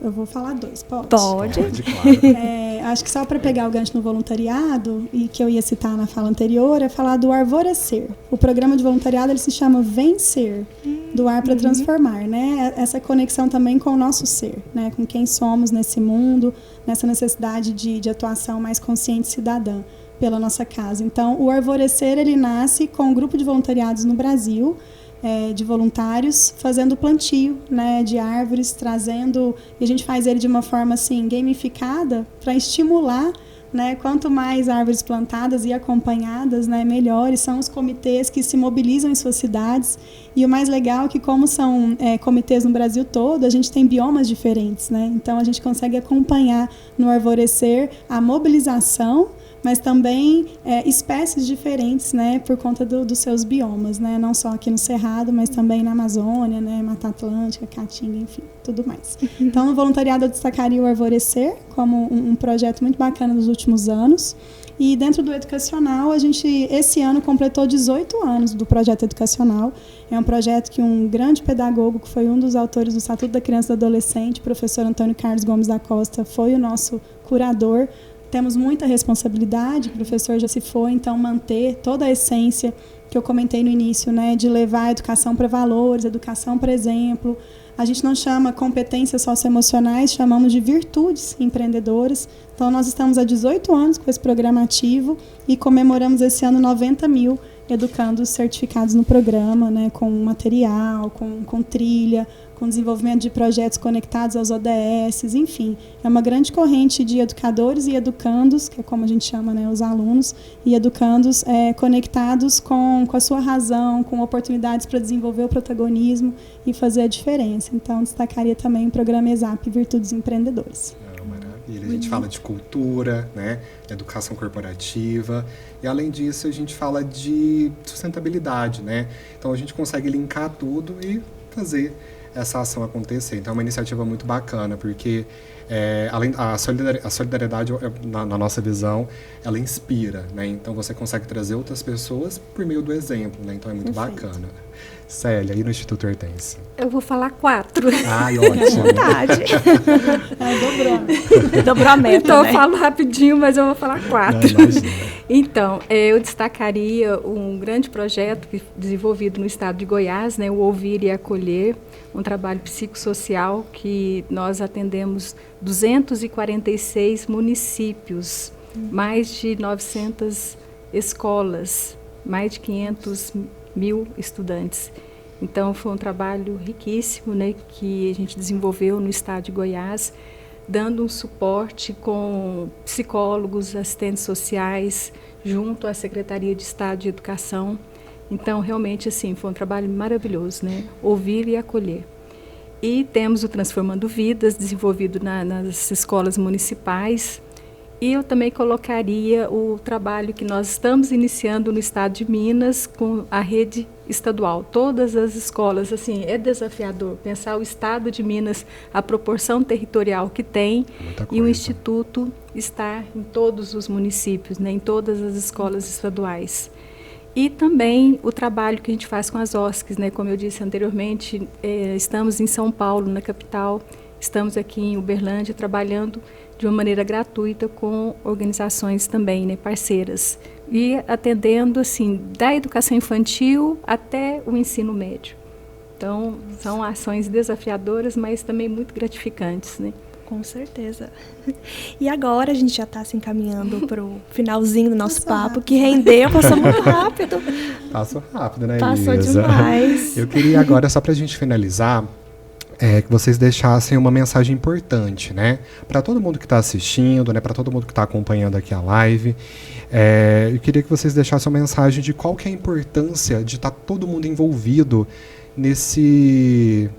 Eu vou falar 2, pode? Pode. Claro. Acho que só para pegar o gancho no voluntariado, e que eu ia citar na fala anterior, é falar do Arvorecer. O programa de voluntariado ele se chama Vencer, do ar para transformar, né? Essa conexão também com o nosso ser, né? Com quem somos nesse mundo, nessa necessidade de atuação mais consciente cidadã pela nossa casa. Então, o Arvorecer ele nasce com um grupo de voluntariados no Brasil, de voluntários fazendo plantio, né, de árvores, trazendo, e a gente faz ele de uma forma assim gamificada para estimular, né, quanto mais árvores plantadas e acompanhadas, né, melhores são os comitês que se mobilizam em suas cidades. E o mais legal é que, como são comitês no Brasil todo, a gente tem biomas diferentes, né? Então a gente consegue acompanhar no Arvorecer a mobilização, mas também espécies diferentes, né, por conta dos seus biomas, né, não só aqui no Cerrado, mas também na Amazônia, né, Mata Atlântica, Caatinga, enfim, tudo mais. Então, no voluntariado eu destacaria o Arvorecer como um projeto muito bacana dos últimos anos. E dentro do educacional, a gente, esse ano, completou 18 anos do projeto educacional. É um projeto que um grande pedagogo, que foi um dos autores do Estatuto da Criança e do Adolescente, o professor Antônio Carlos Gomes da Costa, foi o nosso curador. Temos muita responsabilidade, o professor já se foi, então manter toda a essência que eu comentei no início, né, de levar a educação para valores, educação para exemplo. A gente não chama competências socioemocionais, chamamos de virtudes empreendedoras. Então, nós estamos há 18 anos com esse programa ativo e comemoramos esse ano 90 mil educandos certificados no programa, né, com material, com trilha, com desenvolvimento de projetos conectados aos ODS, enfim. É uma grande corrente de educadores e educandos, que é como a gente chama, né, os alunos, e educandos conectados com a sua razão, com oportunidades para desenvolver o protagonismo e fazer a diferença. Então, destacaria também o programa ESAP Virtudes Empreendedores. Maravilha. A gente fala de cultura, né, educação corporativa, e além disso a gente fala de sustentabilidade, né? Então a gente consegue linkar tudo e fazer essa ação acontecer. Então é uma iniciativa muito bacana, porque além a solidariedade, na nossa visão, ela inspira, né? Então você consegue trazer outras pessoas por meio do exemplo, né? Então é muito bacana. Célia, aí no Instituto Hortense? Eu vou falar 4. Ai, ótimo. Vontade. Dobrou a meta, então, né? eu falo rapidinho, mas eu vou falar 4. Então, eu destacaria um grande projeto desenvolvido no estado de Goiás, né, o Ouvir e Acolher, um trabalho psicossocial que nós atendemos 246 municípios, mais de 900 escolas, mais de 500 mil estudantes. Então, foi um trabalho riquíssimo, né, que a gente desenvolveu no estado de Goiás, dando um suporte com psicólogos, assistentes sociais, junto à Secretaria de Estado de Educação. Então, realmente, assim, foi um trabalho maravilhoso, né? Ouvir e acolher. E temos o Transformando Vidas, desenvolvido nas escolas municipais. E eu também colocaria o trabalho que nós estamos iniciando no estado de Minas com a rede estadual. Todas as escolas, assim, é desafiador pensar o estado de Minas, a proporção territorial que tem, e o Instituto está em todos os municípios, né, em todas as escolas estaduais. E também o trabalho que a gente faz com as OSCs, né? Como eu disse anteriormente, estamos em São Paulo, na capital, estamos aqui em Uberlândia, trabalhando de uma maneira gratuita com organizações também, né, parceiras. E atendendo, assim, da educação infantil até o ensino médio. Então, são ações desafiadoras, mas também muito gratificantes, né? Com certeza. E agora a gente já está se encaminhando para o finalzinho do nosso papo, que rendeu, passou muito rápido. Passou rápido, né, Passou Elisa? demais. Eu queria agora, só para a gente finalizar, que vocês deixassem uma mensagem importante, né? Para todo mundo que está assistindo, né? Para todo mundo que está acompanhando aqui a live. Eu queria que vocês deixassem uma mensagem de qual que é a importância de estar todo mundo envolvido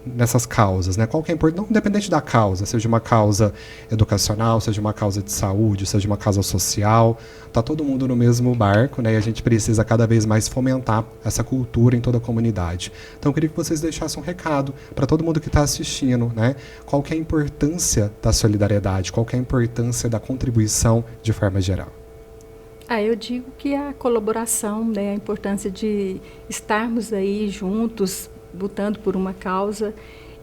nessas causas, né? Qual que é importante, independente da causa, seja uma causa educacional, seja uma causa de saúde, seja uma causa social, tá todo mundo no mesmo barco, né? E a gente precisa cada vez mais fomentar essa cultura em toda a comunidade. Então eu queria que vocês deixassem um recado para todo mundo que está assistindo, né? Qual que é a importância da solidariedade, qual que é a importância da contribuição de forma geral? Eu digo que a colaboração, né? A importância de estarmos aí juntos, lutando por uma causa,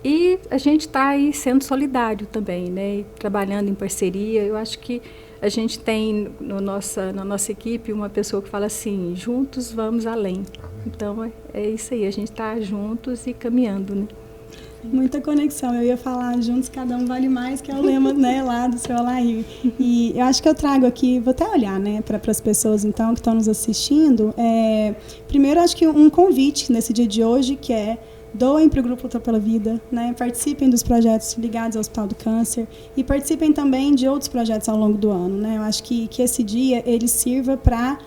e a gente está aí sendo solidário também, né? Trabalhando em parceria. Eu acho que a gente tem na nossa equipe uma pessoa que fala assim: juntos vamos além. Então é isso aí, a gente está juntos e caminhando, né? Muita conexão. Eu ia falar juntos, cada um vale mais, que é o lema, né, lá do seu Alair. E eu acho que eu trago aqui, vou até olhar, né, para as pessoas então que estão nos assistindo. Primeiro, acho que um convite nesse dia de hoje, que é: doem para o Grupo Luta pela Vida, né? Participem dos projetos ligados ao Hospital do Câncer e participem também de outros projetos ao longo do ano, né? Eu acho que esse dia ele sirva para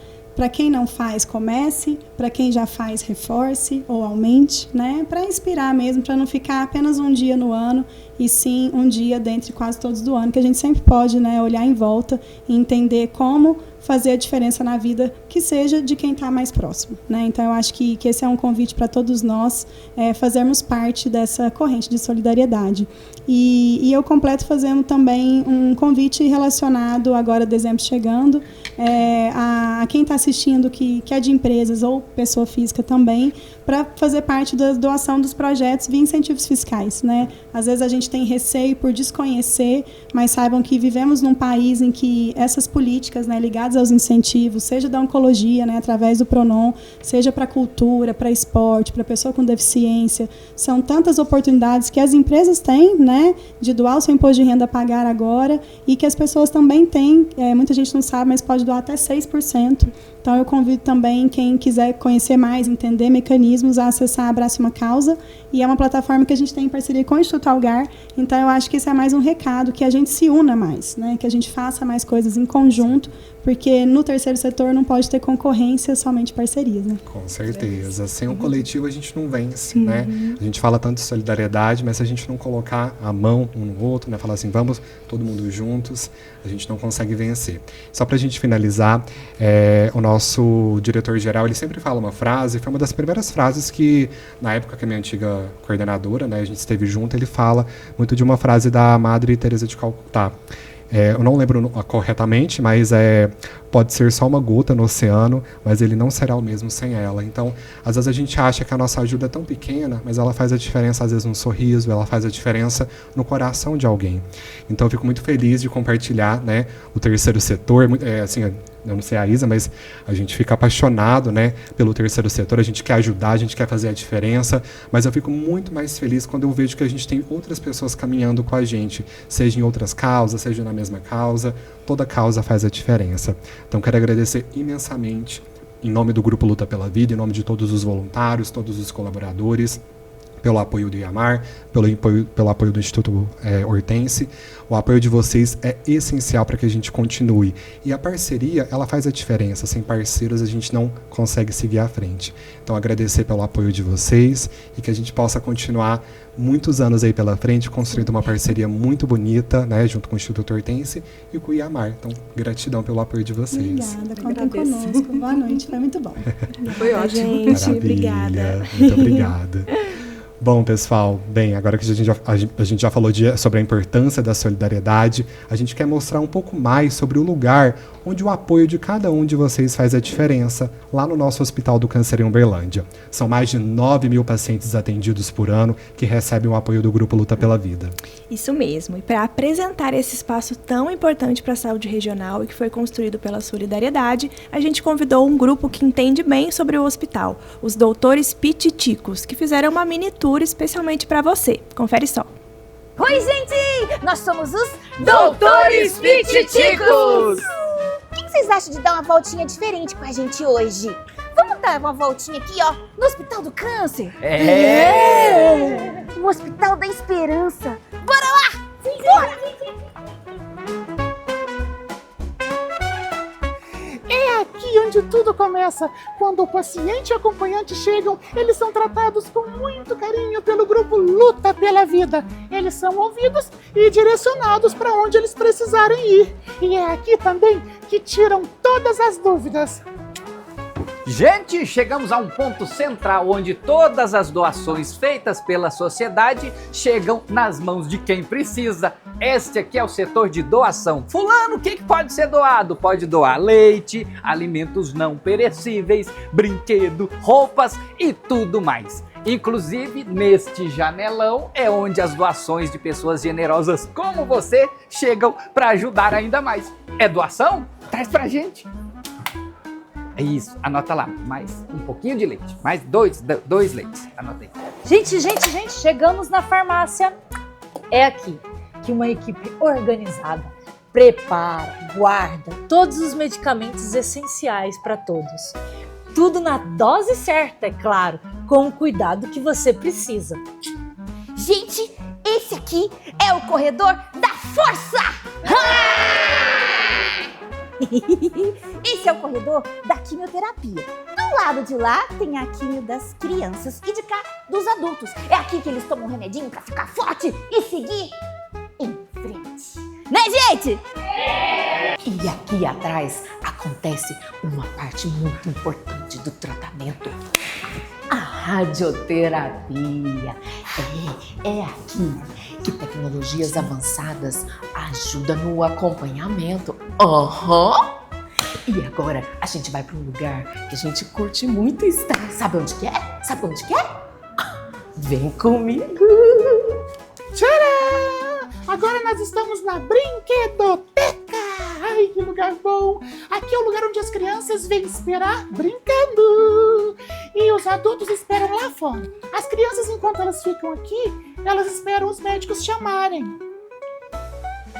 quem não faz, comece, para quem já faz, reforce ou aumente, né? Para inspirar mesmo, para não ficar apenas um dia no ano, e sim um dia dentre quase todos do ano, que a gente sempre pode, né, olhar em volta e entender como fazer a diferença na vida, que seja de quem está mais próximo, né? Então eu acho que esse é um convite para todos nós, fazermos parte dessa corrente de solidariedade. E eu completo fazendo também um convite relacionado, agora dezembro chegando, a quem está assistindo que é de empresas ou pessoa física também, para fazer parte da doação dos projetos via incentivos fiscais, né? Às vezes a gente tem receio por desconhecer, mas saibam que vivemos num país em que essas políticas, né, ligadas aos incentivos, seja da oncologia, né, através do Pronon, seja para cultura, para esporte, para pessoa com deficiência, são tantas oportunidades que as empresas têm, né, de doar o seu imposto de renda a pagar agora, e que as pessoas também têm, muita gente não sabe, mas pode doar até 6%. Então eu convido também quem quiser conhecer mais, entender mecanismos, a acessar Abrace Uma Causa, e é uma plataforma que a gente tem em parceria com o Instituto Algar. Então eu acho que esse é mais um recado, que a gente se una mais, né? Que a gente faça mais coisas em conjunto, porque no terceiro setor não pode ter concorrência, somente parcerias, né? Com certeza. Sem um coletivo a gente não vence, né? A gente fala tanto de solidariedade, mas se a gente não colocar a mão um no outro, né? Falar assim, vamos todo mundo juntos, a gente não consegue vencer. Só para a gente finalizar, o nosso diretor-geral, ele sempre fala uma frase, foi uma das primeiras frases que, na época que a minha antiga coordenadora, né, a gente esteve junto, ele fala muito de uma frase da Madre Teresa de Calcutá. Eu não lembro corretamente, mas pode ser só uma gota no oceano, mas ele não será o mesmo sem ela. Então, às vezes a gente acha que a nossa ajuda é tão pequena, mas ela faz a diferença, às vezes, num sorriso, ela faz a diferença no coração de alguém. Então, eu fico muito feliz de compartilhar, né, o terceiro setor. Assim, eu não sei a Isa, mas a gente fica apaixonado, né, pelo terceiro setor, a gente quer ajudar, a gente quer fazer a diferença, mas eu fico muito mais feliz quando eu vejo que a gente tem outras pessoas caminhando com a gente, seja em outras causas, seja na mesma causa, toda causa faz a diferença. Então quero agradecer imensamente, em nome do Grupo Luta pela Vida, em nome de todos os voluntários, todos os colaboradores, pelo apoio do IAMAR, pelo apoio do Instituto Hortense. O apoio de vocês é essencial para que a gente continue. E a parceria, ela faz a diferença. Sem parceiros, a gente não consegue seguir à frente. Então, agradecer pelo apoio de vocês e que a gente possa continuar muitos anos aí pela frente, construindo uma parceria muito bonita, né, junto com o Instituto Hortense e com o IAMAR. Então, gratidão pelo apoio de vocês. Obrigada, contem conosco. Boa noite, foi muito bom. Foi ótimo. Gente, maravilha. obrigada. Muito obrigada. Bom, pessoal, agora que a gente já falou sobre a importância da solidariedade, a gente quer mostrar um pouco mais sobre o lugar onde o apoio de cada um de vocês faz a diferença, lá no nosso Hospital do Câncer em Uberlândia. São mais de 9.000 pacientes atendidos por ano que recebem o apoio do Grupo Luta pela Vida. Isso mesmo, e para apresentar esse espaço tão importante para a saúde regional e que foi construído pela solidariedade, a gente convidou um grupo que entende bem sobre o hospital, os doutores Pititicos, que fizeram uma mini tour especialmente para você. Confere só. Oi, gente! Nós somos os Doutores Pititicos! O que vocês acham de dar uma voltinha diferente com a gente hoje? Vamos dar uma voltinha aqui, ó, no Hospital do Câncer? No Hospital da Esperança. Bora lá! Sim, bora! É aqui onde tudo começa. Quando o paciente e o acompanhante chegam, eles são tratados com muito carinho pelo grupo Luta pela Vida. Eles são ouvidos e direcionados para onde eles precisarem ir. E é aqui também que tiram todas as dúvidas. Gente, chegamos a um ponto central onde todas as doações feitas pela sociedade chegam nas mãos de quem precisa. Este aqui é o setor de doação. Fulano, o que pode ser doado? Pode doar leite, alimentos não perecíveis, brinquedo, roupas e tudo mais. Inclusive, neste janelão é onde as doações de pessoas generosas como você chegam para ajudar ainda mais. É doação? Traz pra gente! É isso, anota lá, mais um pouquinho de leite, mais dois leites, anota aí. Gente, chegamos na farmácia. É aqui que uma equipe organizada prepara, guarda todos os medicamentos essenciais para todos. Tudo na dose certa, é claro, com o cuidado que você precisa. Gente, esse aqui é o corredor da força! Esse é o corredor da quimioterapia. Do lado de lá tem a quimio das crianças e de cá dos adultos. É aqui que eles tomam um remedinho pra ficar forte e seguir em frente. Né, gente? E aqui atrás acontece uma parte muito importante do tratamento. A radioterapia. É aqui que tecnologias avançadas ajudam no acompanhamento. E agora a gente vai para um lugar que a gente curte muito estar. Sabe onde que é? Vem comigo! Tcharam! Agora nós estamos na Brinquedoteca! Ai, que lugar bom! Aqui é o lugar onde as crianças vêm esperar brincando! E os adultos esperam lá fora. As crianças, enquanto elas ficam aqui, elas esperam os médicos chamarem.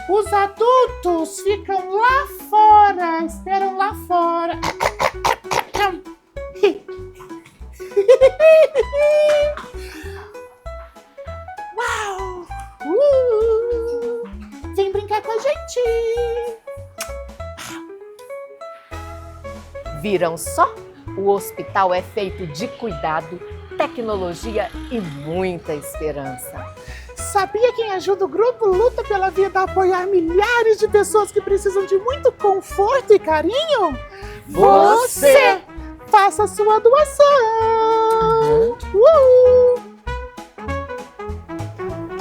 Os adultos ficam lá fora, esperam lá fora. Uau! Vem brincar com a gente! Viram só? O hospital é feito de cuidado, tecnologia e muita esperança. Sabia quem ajuda o Grupo Luta pela Vida a apoiar milhares de pessoas que precisam de muito conforto e carinho? Você! Faça a sua doação!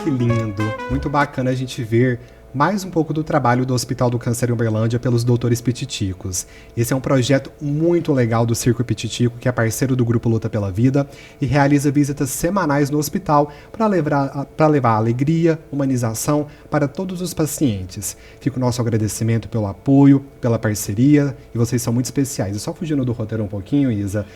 Que lindo! Muito bacana a gente ver mais um pouco do trabalho do Hospital do Câncer em Uberlândia pelos doutores Pititicos. Esse é um projeto muito legal do Circo Pititico, que é parceiro do Grupo Luta pela Vida e realiza visitas semanais no hospital para levar alegria, humanização para todos os pacientes. Fica o nosso agradecimento pelo apoio, pela parceria, e vocês são muito especiais. E só fugindo do roteiro um pouquinho, Isa,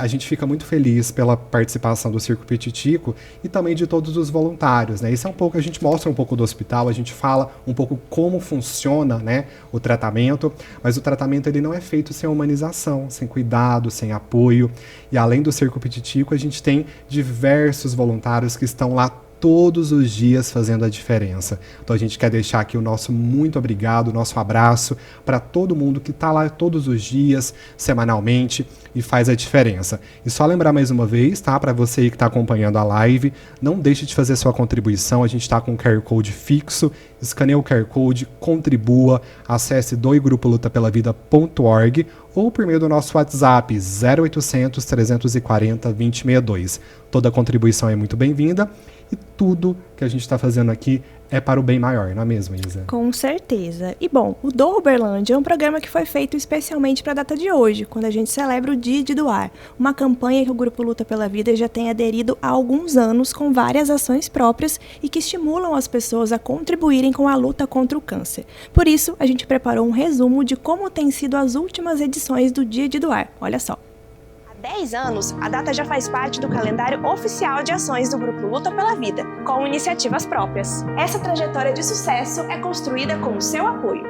a gente fica muito feliz pela participação do Circo Pititico e também de todos os voluntários, né? Isso é um pouco, a gente mostra um pouco do hospital, a gente fala um pouco como funciona, né, o tratamento, mas o tratamento ele não é feito sem humanização, sem cuidado, sem apoio. E além do Circo Pititico, a gente tem diversos voluntários que estão lá todos os dias fazendo a diferença. Então a gente quer deixar aqui o nosso muito obrigado, o nosso abraço para todo mundo que está lá todos os dias, semanalmente, e faz a diferença. E só lembrar mais uma vez, tá? Para você que está acompanhando a live, não deixe de fazer sua contribuição. A gente está com o QR Code fixo. Escaneie o QR Code, contribua, acesse doigrupolitapelavida.org ou por meio do nosso WhatsApp 0800 340 2062. Toda contribuição é muito bem-vinda e tudo que a gente está fazendo aqui é para o bem maior, não é mesmo, Isa? Com certeza. E bom, o Doa Uberlândia é um programa que foi feito especialmente para a data de hoje, quando a gente celebra o Dia de Doar, uma campanha que o Grupo Luta pela Vida já tem aderido há alguns anos com várias ações próprias e que estimulam as pessoas a contribuírem com a luta contra o câncer. Por isso, a gente preparou um resumo de como têm sido as últimas edições do Dia de Doar. Olha só. Há 10 anos, a data já faz parte do calendário oficial de ações do Grupo Luta pela Vida, com iniciativas próprias. Essa trajetória de sucesso é construída com o seu apoio.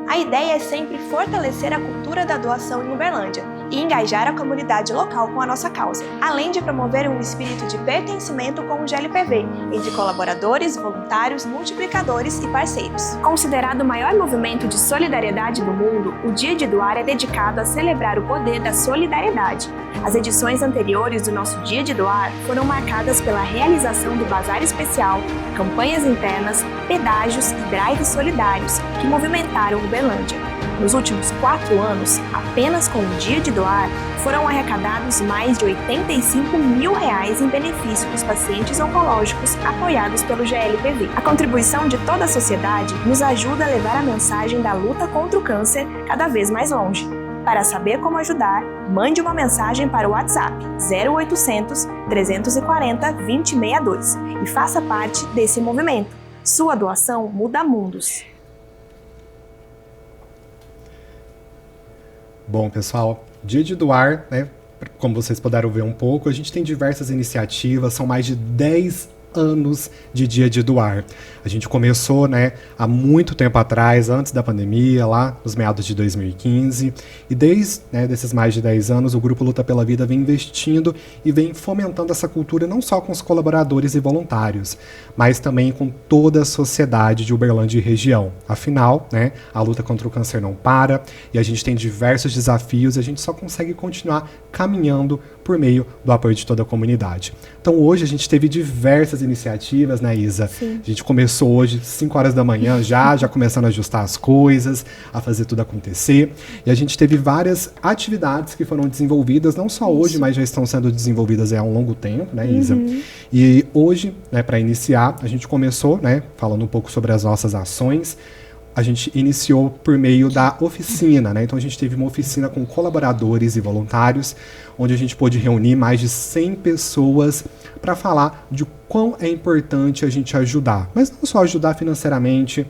A ideia é sempre fortalecer a cultura da doação em Uberlândia e engajar a comunidade local com a nossa causa, além de promover um espírito de pertencimento com o GLPV, entre colaboradores, voluntários, multiplicadores e parceiros. Considerado o maior movimento de solidariedade do mundo, o Dia de Doar é dedicado a celebrar o poder da solidariedade. As edições anteriores do nosso Dia de Doar foram marcadas pela realização do Bazar Especial, campanhas internas, pedágios e drives solidários que movimentaram Uberlândia. Nos últimos 4 anos, apenas com o Dia de Doar, foram arrecadados mais de R$85 mil em benefício dos pacientes oncológicos apoiados pelo GLPV. A contribuição de toda a sociedade nos ajuda a levar a mensagem da luta contra o câncer cada vez mais longe. Para saber como ajudar, mande uma mensagem para o WhatsApp 0800 340 2062 e faça parte desse movimento. Sua doação muda mundos. Bom, pessoal, Dia de Doar, né? Como vocês puderam ver um pouco, a gente tem diversas iniciativas, são mais de 10 anos de Dia de Doar. A gente começou, né, há muito tempo atrás, antes da pandemia, lá nos meados de 2015, e desde, né, desses mais de 10 anos, o Grupo Luta pela Vida vem investindo e vem fomentando essa cultura não só com os colaboradores e voluntários, mas também com toda a sociedade de Uberlândia e região. Afinal, né, a luta contra o câncer não para, e a gente tem diversos desafios, e a gente só consegue continuar caminhando por meio do apoio de toda a comunidade. Então hoje a gente teve diversas iniciativas, né, Isa? Sim. A gente começou hoje, 5 horas da manhã, já começando a ajustar as coisas, a fazer tudo acontecer. E a gente teve várias atividades que foram desenvolvidas, não só hoje, mas já estão sendo desenvolvidas há um longo tempo, né, Isa? E hoje, né, para iniciar, a gente começou, né, falando um pouco sobre as nossas ações. A gente iniciou por meio da oficina, né? Então a gente teve uma oficina com colaboradores e voluntários, onde a gente pôde reunir mais de 100 pessoas para falar de quão é importante a gente ajudar. Mas não só ajudar financeiramente,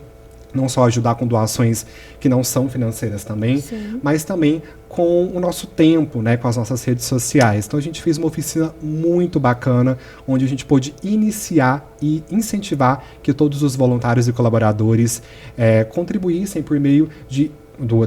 não só ajudar com doações que não são financeiras também, mas também com o nosso tempo, né, com as nossas redes sociais. Então a gente fez uma oficina muito bacana, onde a gente pôde iniciar e incentivar que todos os voluntários e colaboradores contribuíssem por meio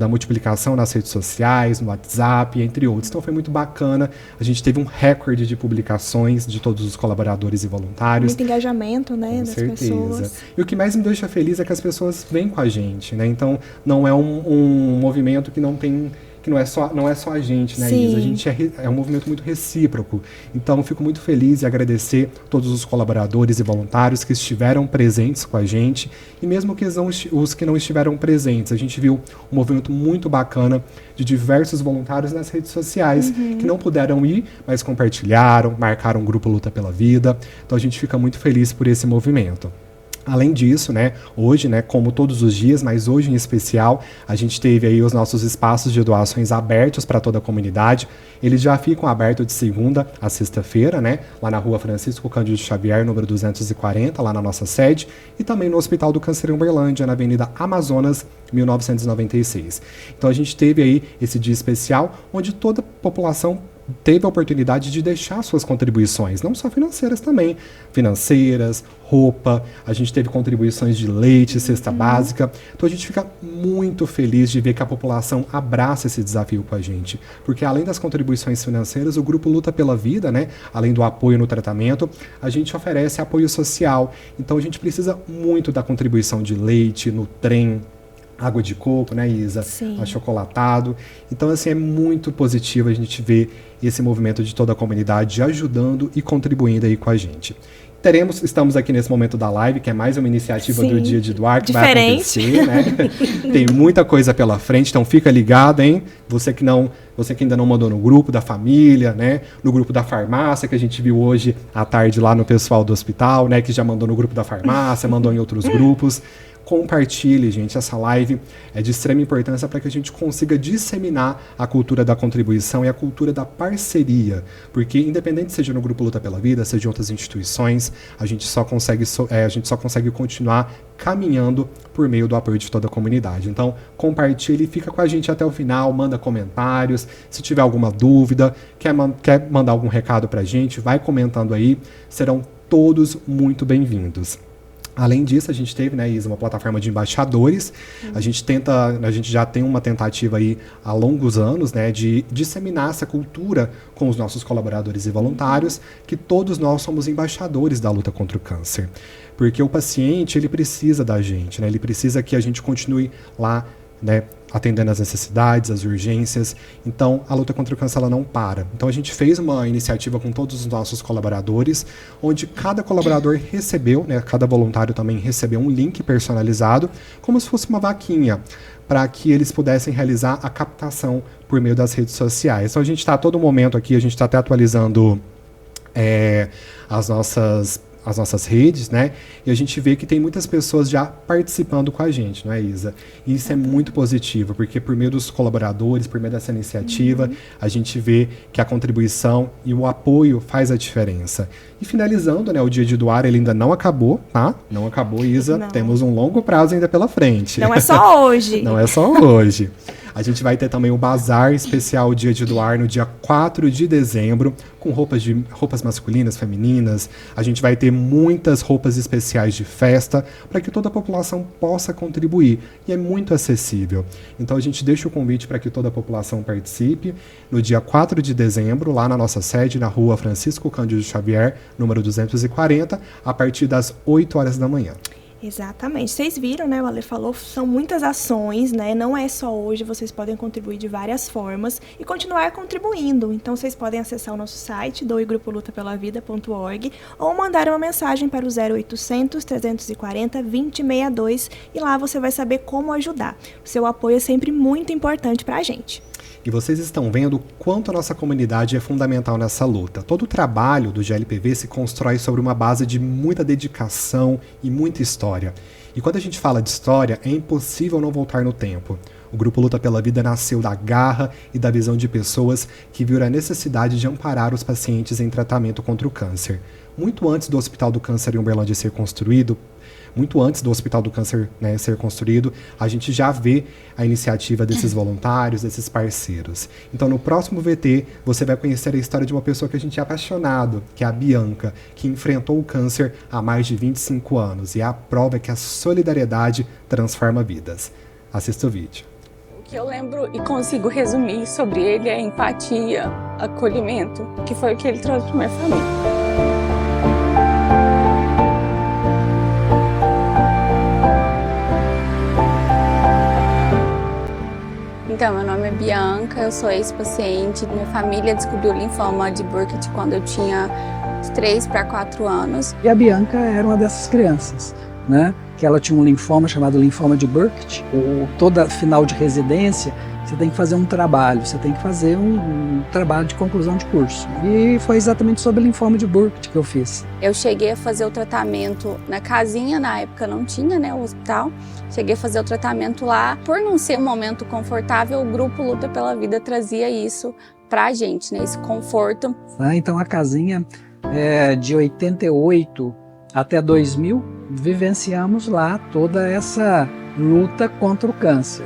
da multiplicação nas redes sociais, no WhatsApp, entre outros. Então foi muito bacana. A gente teve um recorde de publicações de todos os colaboradores e voluntários. Muito engajamento, né, com das certeza. pessoas. E o que mais me deixa feliz é que as pessoas vêm com a gente, né? Então não é um movimento que não é só a gente, né, Sim. Isa? A gente é um movimento muito recíproco. Então, fico muito feliz e agradecer todos os colaboradores e voluntários que estiveram presentes com a gente. E mesmo que os que não estiveram presentes, a gente viu um movimento muito bacana de diversos voluntários nas redes sociais que não puderam ir, mas compartilharam, marcaram o Grupo Luta pela Vida. Então, a gente fica muito feliz por esse movimento. Além disso, né, hoje, né, como todos os dias, mas hoje em especial, a gente teve aí os nossos espaços de doações abertos para toda a comunidade. Eles já ficam abertos de segunda a sexta-feira, né, lá na Rua Francisco Cândido Xavier, número 240, lá na nossa sede, e também no Hospital do Câncer em Uberlândia, na Avenida Amazonas, 1996. Então a gente teve aí esse dia especial, onde toda a população teve a oportunidade de deixar suas contribuições, não só financeiras também, financeiras, roupa, a gente teve contribuições de leite, cesta básica, então a gente fica muito feliz de ver que a população abraça esse desafio com a gente, porque além das contribuições financeiras, o Grupo Luta pela Vida, né, além do apoio no tratamento, a gente oferece apoio social, então a gente precisa muito da contribuição de leite, no trem, água de coco, né, Isa? Sim. Achocolatado. Então, assim, é muito positivo a gente ver esse movimento de toda a comunidade ajudando e contribuindo aí com a gente. Estamos aqui nesse momento da live, que é mais uma iniciativa do Dia de Doar, que diferente. vai acontecer, né? Tem muita coisa pela frente, então fica ligado, hein? Você que ainda não mandou no grupo da família, né? No grupo da farmácia, que a gente viu hoje à tarde lá no pessoal do hospital, né? Que já mandou no grupo da farmácia, mandou em outros grupos. Compartilhe, gente, essa live é de extrema importância para que a gente consiga disseminar a cultura da contribuição e a cultura da parceria, porque independente seja no Grupo Luta pela Vida, seja em outras instituições, a gente só consegue continuar caminhando por meio do apoio de toda a comunidade. Então, compartilhe, fica com a gente até o final, manda comentários, se tiver alguma dúvida, quer mandar algum recado pra gente, vai comentando aí, serão todos muito bem-vindos. Além disso, a gente teve, né, Isa, uma plataforma de embaixadores. A gente já tem uma tentativa aí há longos anos, né, de disseminar essa cultura com os nossos colaboradores e voluntários, que todos nós somos embaixadores da luta contra o câncer. Porque o paciente, ele precisa da gente, né, ele precisa que a gente continue lá, né, atendendo às necessidades, às urgências. Então, a luta contra o câncer ela não para. Então, a gente fez uma iniciativa com todos os nossos colaboradores, onde cada colaborador recebeu, né, cada voluntário também recebeu um link personalizado, como se fosse uma vaquinha, para que eles pudessem realizar a captação por meio das redes sociais. Então, a gente está a todo momento aqui, a gente está até atualizando as nossas redes, né? E a gente vê que tem muitas pessoas já participando com a gente, não é, Isa? E isso é muito positivo, porque por meio dos colaboradores, por meio dessa iniciativa, a gente vê que a contribuição e o apoio faz a diferença. E finalizando, né, o Dia de Doar, ele ainda não acabou, tá? Não acabou, Isa. Não. Temos um longo prazo ainda pela frente. Não é só hoje. Não é só hoje. A gente vai ter também o Bazar Especial Dia de Doar no dia 4 de dezembro, com roupas masculinas, femininas. A gente vai ter muitas roupas especiais de festa para que toda a população possa contribuir. E é muito acessível. Então a gente deixa o convite para que toda a população participe no dia 4 de dezembro, lá na nossa sede, na rua Francisco Cândido Xavier, número 240, a partir das 8 horas da manhã. Exatamente. Vocês viram, né? O Ale falou, são muitas ações, né? Não é só hoje, vocês podem contribuir de várias formas e continuar contribuindo. Então, vocês podem acessar o nosso site, doegrupolutapelavida.org, ou mandar uma mensagem para o 0800 340 2062 e lá você vai saber como ajudar. O seu apoio é sempre muito importante para a gente. E vocês estão vendo o quanto a nossa comunidade é fundamental nessa luta. Todo o trabalho do GLPV se constrói sobre uma base de muita dedicação e muita história. E quando a gente fala de história, é impossível não voltar no tempo. O Grupo Luta pela Vida nasceu da garra e da visão de pessoas que viram a necessidade de amparar os pacientes em tratamento contra o câncer. Muito antes do Hospital do Câncer em Uberlândia ser construído, ser construído, a gente já vê a iniciativa desses voluntários, desses parceiros. Então, no próximo VT, você vai conhecer a história de uma pessoa que a gente é apaixonado, que é a Bianca, que enfrentou o câncer há mais de 25 anos. E a prova é que a solidariedade transforma vidas. Assista o vídeo. O que eu lembro e consigo resumir sobre ele é empatia, acolhimento, que foi o que ele trouxe para minha família. Então, meu nome é Bianca, eu sou ex-paciente. Minha família descobriu linfoma de Burkitt quando eu tinha 3 para 4 anos. E a Bianca era uma dessas crianças, né? Que ela tinha um linfoma chamado linfoma de Burkitt. Toda final de residência, você tem que fazer um trabalho, você tem que fazer um trabalho de conclusão de curso. E foi exatamente sobre linfoma de Burkitt que eu fiz. Eu cheguei a fazer o tratamento na casinha, na época não tinha, né, o hospital. Cheguei a fazer o tratamento lá. Por não ser um momento confortável, o Grupo Luta pela Vida trazia isso pra gente, né, esse conforto. Então a casinha, de 88 até 2000, vivenciamos lá toda essa luta contra o câncer.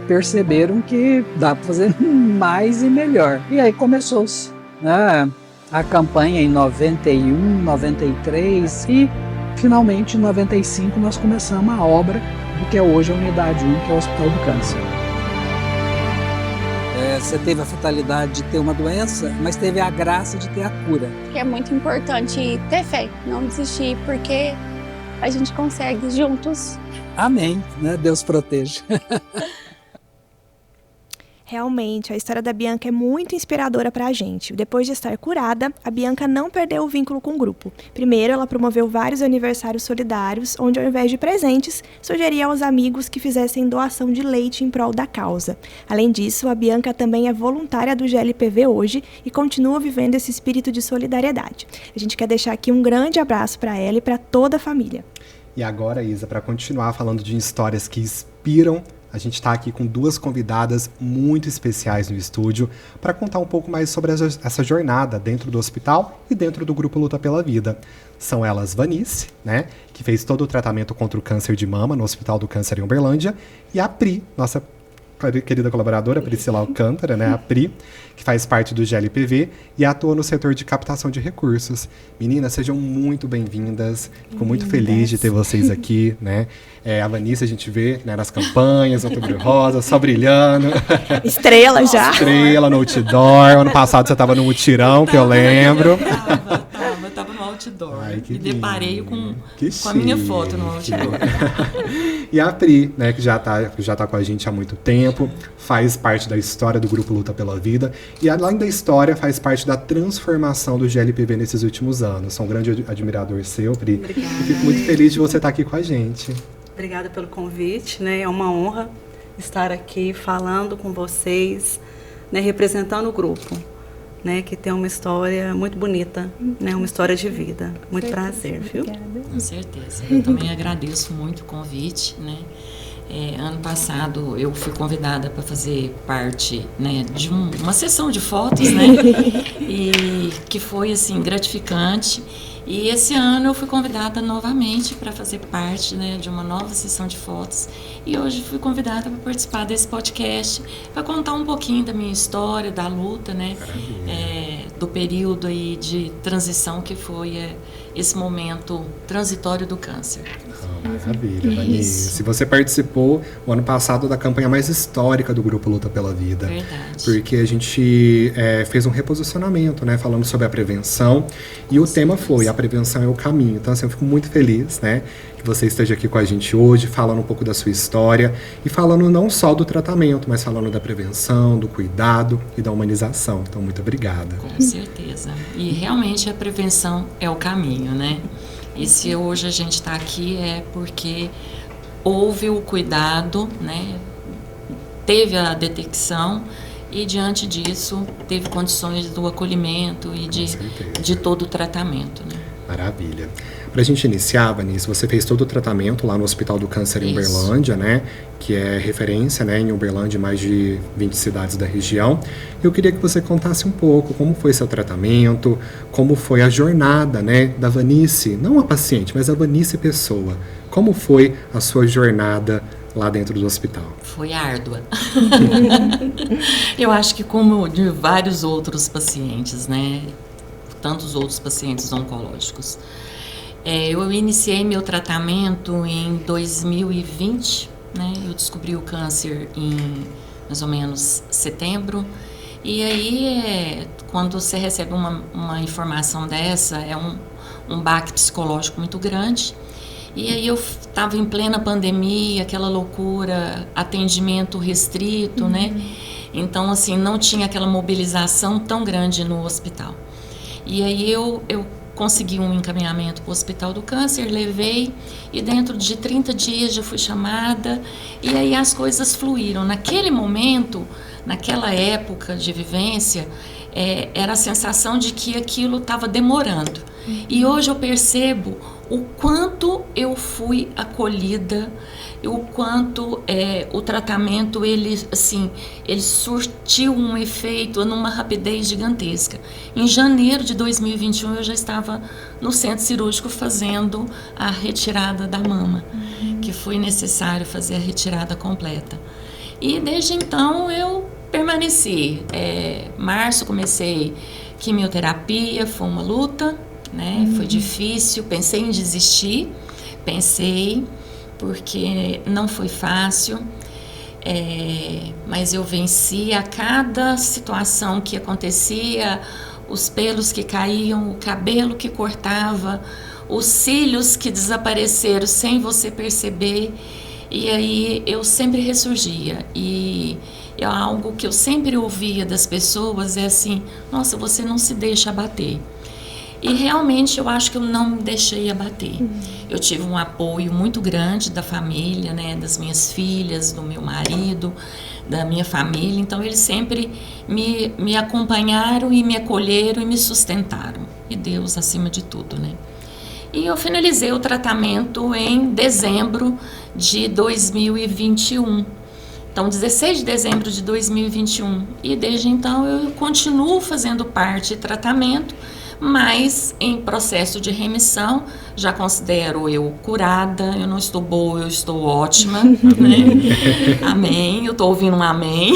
Perceberam que dá para fazer mais e melhor. E aí começou-se, né, a campanha em 91, 93 e finalmente em 95 nós começamos a obra do que é hoje a Unidade 1, que é o Hospital do Câncer. Você teve a fatalidade de ter uma doença, mas teve a graça de ter a cura. É muito importante ter fé, não desistir, porque a gente consegue juntos. Amém, né? Deus proteja. Realmente, a história da Bianca é muito inspiradora pra gente. Depois de estar curada, a Bianca não perdeu o vínculo com o grupo. Primeiro, ela promoveu vários aniversários solidários, onde ao invés de presentes, sugeria aos amigos que fizessem doação de leite em prol da causa. Além disso, a Bianca também é voluntária do GLPV hoje e continua vivendo esse espírito de solidariedade. A gente quer deixar aqui um grande abraço para ela e para toda a família. E agora, Isa, para continuar falando de histórias que inspiram, a gente está aqui com duas convidadas muito especiais no estúdio para contar um pouco mais sobre essa jornada dentro do hospital e dentro do Grupo Luta pela Vida. São elas Vanice, né, que fez todo o tratamento contra o câncer de mama no Hospital do Câncer em Uberlândia, e a Pri, nossa querida colaboradora, Priscila Alcântara, né, a Pri, que faz parte do GLPV e atua no setor de captação de recursos. Meninas, sejam muito bem-vindas. Fico muito feliz de ter vocês aqui, né? A Vanice a gente vê, né, nas campanhas, Outubro Rosa, só brilhando. Estrela já. Estrela no outdoor. Ano passado você estava no mutirão, que eu lembro. Eu tava no outdoor. Ai, e deparei com a chique. minha foto no outdoor. E a Pri, né, que já tá com a gente há muito tempo, faz parte da história do Grupo Luta pela Vida e, além da história, faz parte da transformação do GLPV nesses últimos anos. Sou um grande admirador seu, Pri. Obrigada. E fico muito feliz de você estar aqui com a gente. Obrigada pelo convite, né? É uma honra estar aqui falando com vocês, né, representando o grupo, né, que tem uma história muito bonita, né, uma história de vida. Muito prazer, viu? Com certeza. Eu também agradeço muito o convite, né? Ano passado eu fui convidada para fazer parte, né, de uma sessão de fotos, né? E que foi assim gratificante. E esse ano eu fui convidada novamente para fazer parte, né, de uma nova sessão de fotos. E hoje fui convidada para participar desse podcast, para contar um pouquinho da minha história, da luta, né, do período aí de transição que foi esse momento transitório do câncer. Maravilha, Vanice. Se você participou o ano passado da campanha mais histórica do Grupo Luta pela Vida. Verdade. Porque a gente fez um reposicionamento, né, falando sobre a prevenção, e o tema foi: a prevenção é o caminho. Então, assim, eu fico muito feliz, né, que você esteja aqui com a gente hoje, falando um pouco da sua história, e falando não só do tratamento, mas falando da prevenção, do cuidado e da humanização. Então, muito obrigada. Com certeza. E realmente a prevenção é o caminho, né? E se hoje a gente está aqui é porque houve o cuidado, né? Teve a detecção e, diante disso, teve condições do acolhimento e de todo o tratamento, né? Maravilha. Para a gente iniciar, Vanice, você fez todo o tratamento lá no Hospital do Câncer em Uberlândia, né? Que é referência, né, em Uberlândia, mais de 20 cidades da região. Eu queria que você contasse um pouco como foi seu tratamento, como foi a jornada, né, da Vanice, não a paciente, mas a Vanice pessoa. Como foi a sua jornada lá dentro do hospital? Foi árdua. Eu acho que como de vários outros pacientes, né? Tantos outros pacientes oncológicos. Eu iniciei meu tratamento em 2020, né? Eu descobri o câncer em mais ou menos setembro. E aí, quando você recebe uma informação dessa, é um baque psicológico muito grande. E aí eu estava em plena pandemia, aquela loucura, atendimento restrito, né? Então, assim, não tinha aquela mobilização tão grande no hospital. E aí eu consegui um encaminhamento para o Hospital do Câncer, levei, e dentro de 30 dias já fui chamada, e aí as coisas fluíram. Naquele momento, naquela época de vivência, era a sensação de que aquilo estava demorando. E hoje eu percebo o quanto eu fui acolhida, o quanto o tratamento ele surtiu um efeito numa rapidez gigantesca. Em janeiro de 2021 eu já estava no centro cirúrgico fazendo a retirada da mama, que foi necessário fazer a retirada completa. E desde então eu permaneci. Março comecei quimioterapia, foi uma luta, né? Foi difícil, pensei em desistir, porque não foi fácil, mas eu venci. A cada situação que acontecia, os pelos que caíam, o cabelo que cortava, os cílios que desapareceram sem você perceber, e aí eu sempre ressurgia. E é algo que eu sempre ouvia das pessoas, é assim, nossa, você não se deixa abater. E realmente eu acho que eu não me deixei abater. Eu tive um apoio muito grande da família, né, das minhas filhas, do meu marido, da minha família. Então eles sempre me acompanharam e me acolheram e me sustentaram. E Deus acima de tudo, né? E eu finalizei o tratamento em dezembro de 2021. Então, 16 de dezembro de 2021. E desde então eu continuo fazendo parte de tratamento, mas em processo de remissão. Já considero eu curada, eu não estou boa, eu estou ótima, né? Amém, eu estou ouvindo um amém.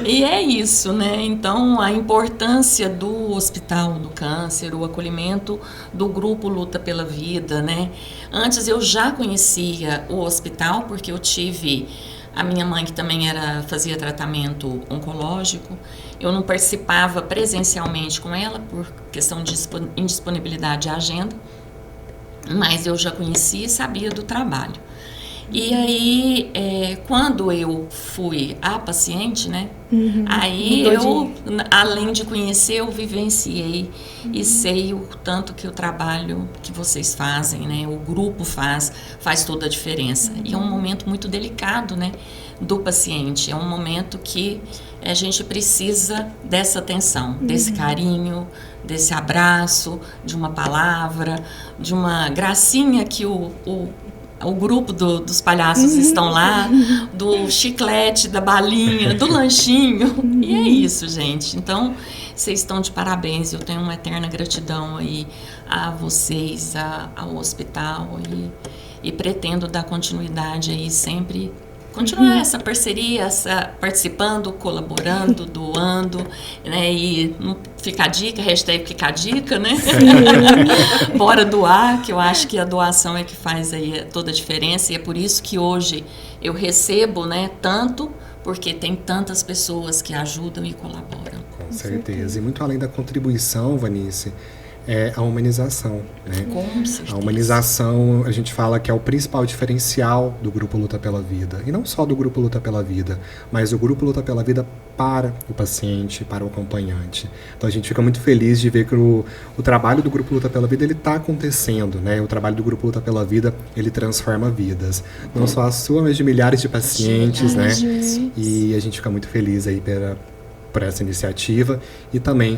E é isso, né? Então, a importância do Hospital do Câncer, o acolhimento do Grupo Luta pela Vida, né? Antes eu já conhecia o hospital, porque eu tive a minha mãe, que também fazia tratamento oncológico. Eu não participava presencialmente com ela, por questão de indisponibilidade de agenda, mas eu já conhecia e sabia do trabalho. E aí, quando eu fui a paciente, né, aí eu, além de conhecer, eu vivenciei e sei o tanto que o trabalho que vocês fazem, né, o grupo faz toda a diferença. E é um momento muito delicado, né, do paciente, é um momento que a gente precisa dessa atenção, desse carinho, desse abraço, de uma palavra, de uma gracinha que o grupo dos palhaços estão lá, do chiclete, da balinha, do lanchinho. E é isso, gente. Então, vocês estão de parabéns. Eu tenho uma eterna gratidão aí a vocês, ao hospital, e pretendo dar continuidade aí sempre. Continuar essa parceria, participando, colaborando, doando, né? E não fica a dica, hashtag fica a dica, né? Bora doar, que eu acho que a doação é que faz aí toda a diferença. E é por isso que hoje eu recebo, né, tanto, porque tem tantas pessoas que ajudam e colaboram. Com certeza. E muito além da contribuição, Vanice, é a humanização, né? Com certeza. A humanização, a gente fala que é o principal diferencial do Grupo Luta pela Vida. E não só do Grupo Luta pela Vida, mas o Grupo Luta pela Vida para o paciente, para o acompanhante. Então a gente fica muito feliz de ver que o trabalho do Grupo Luta pela Vida, ele está acontecendo, né? O trabalho do Grupo Luta pela Vida, ele transforma vidas. Não só a sua, mas de milhares de pacientes, né? E a gente fica muito feliz aí por essa iniciativa e também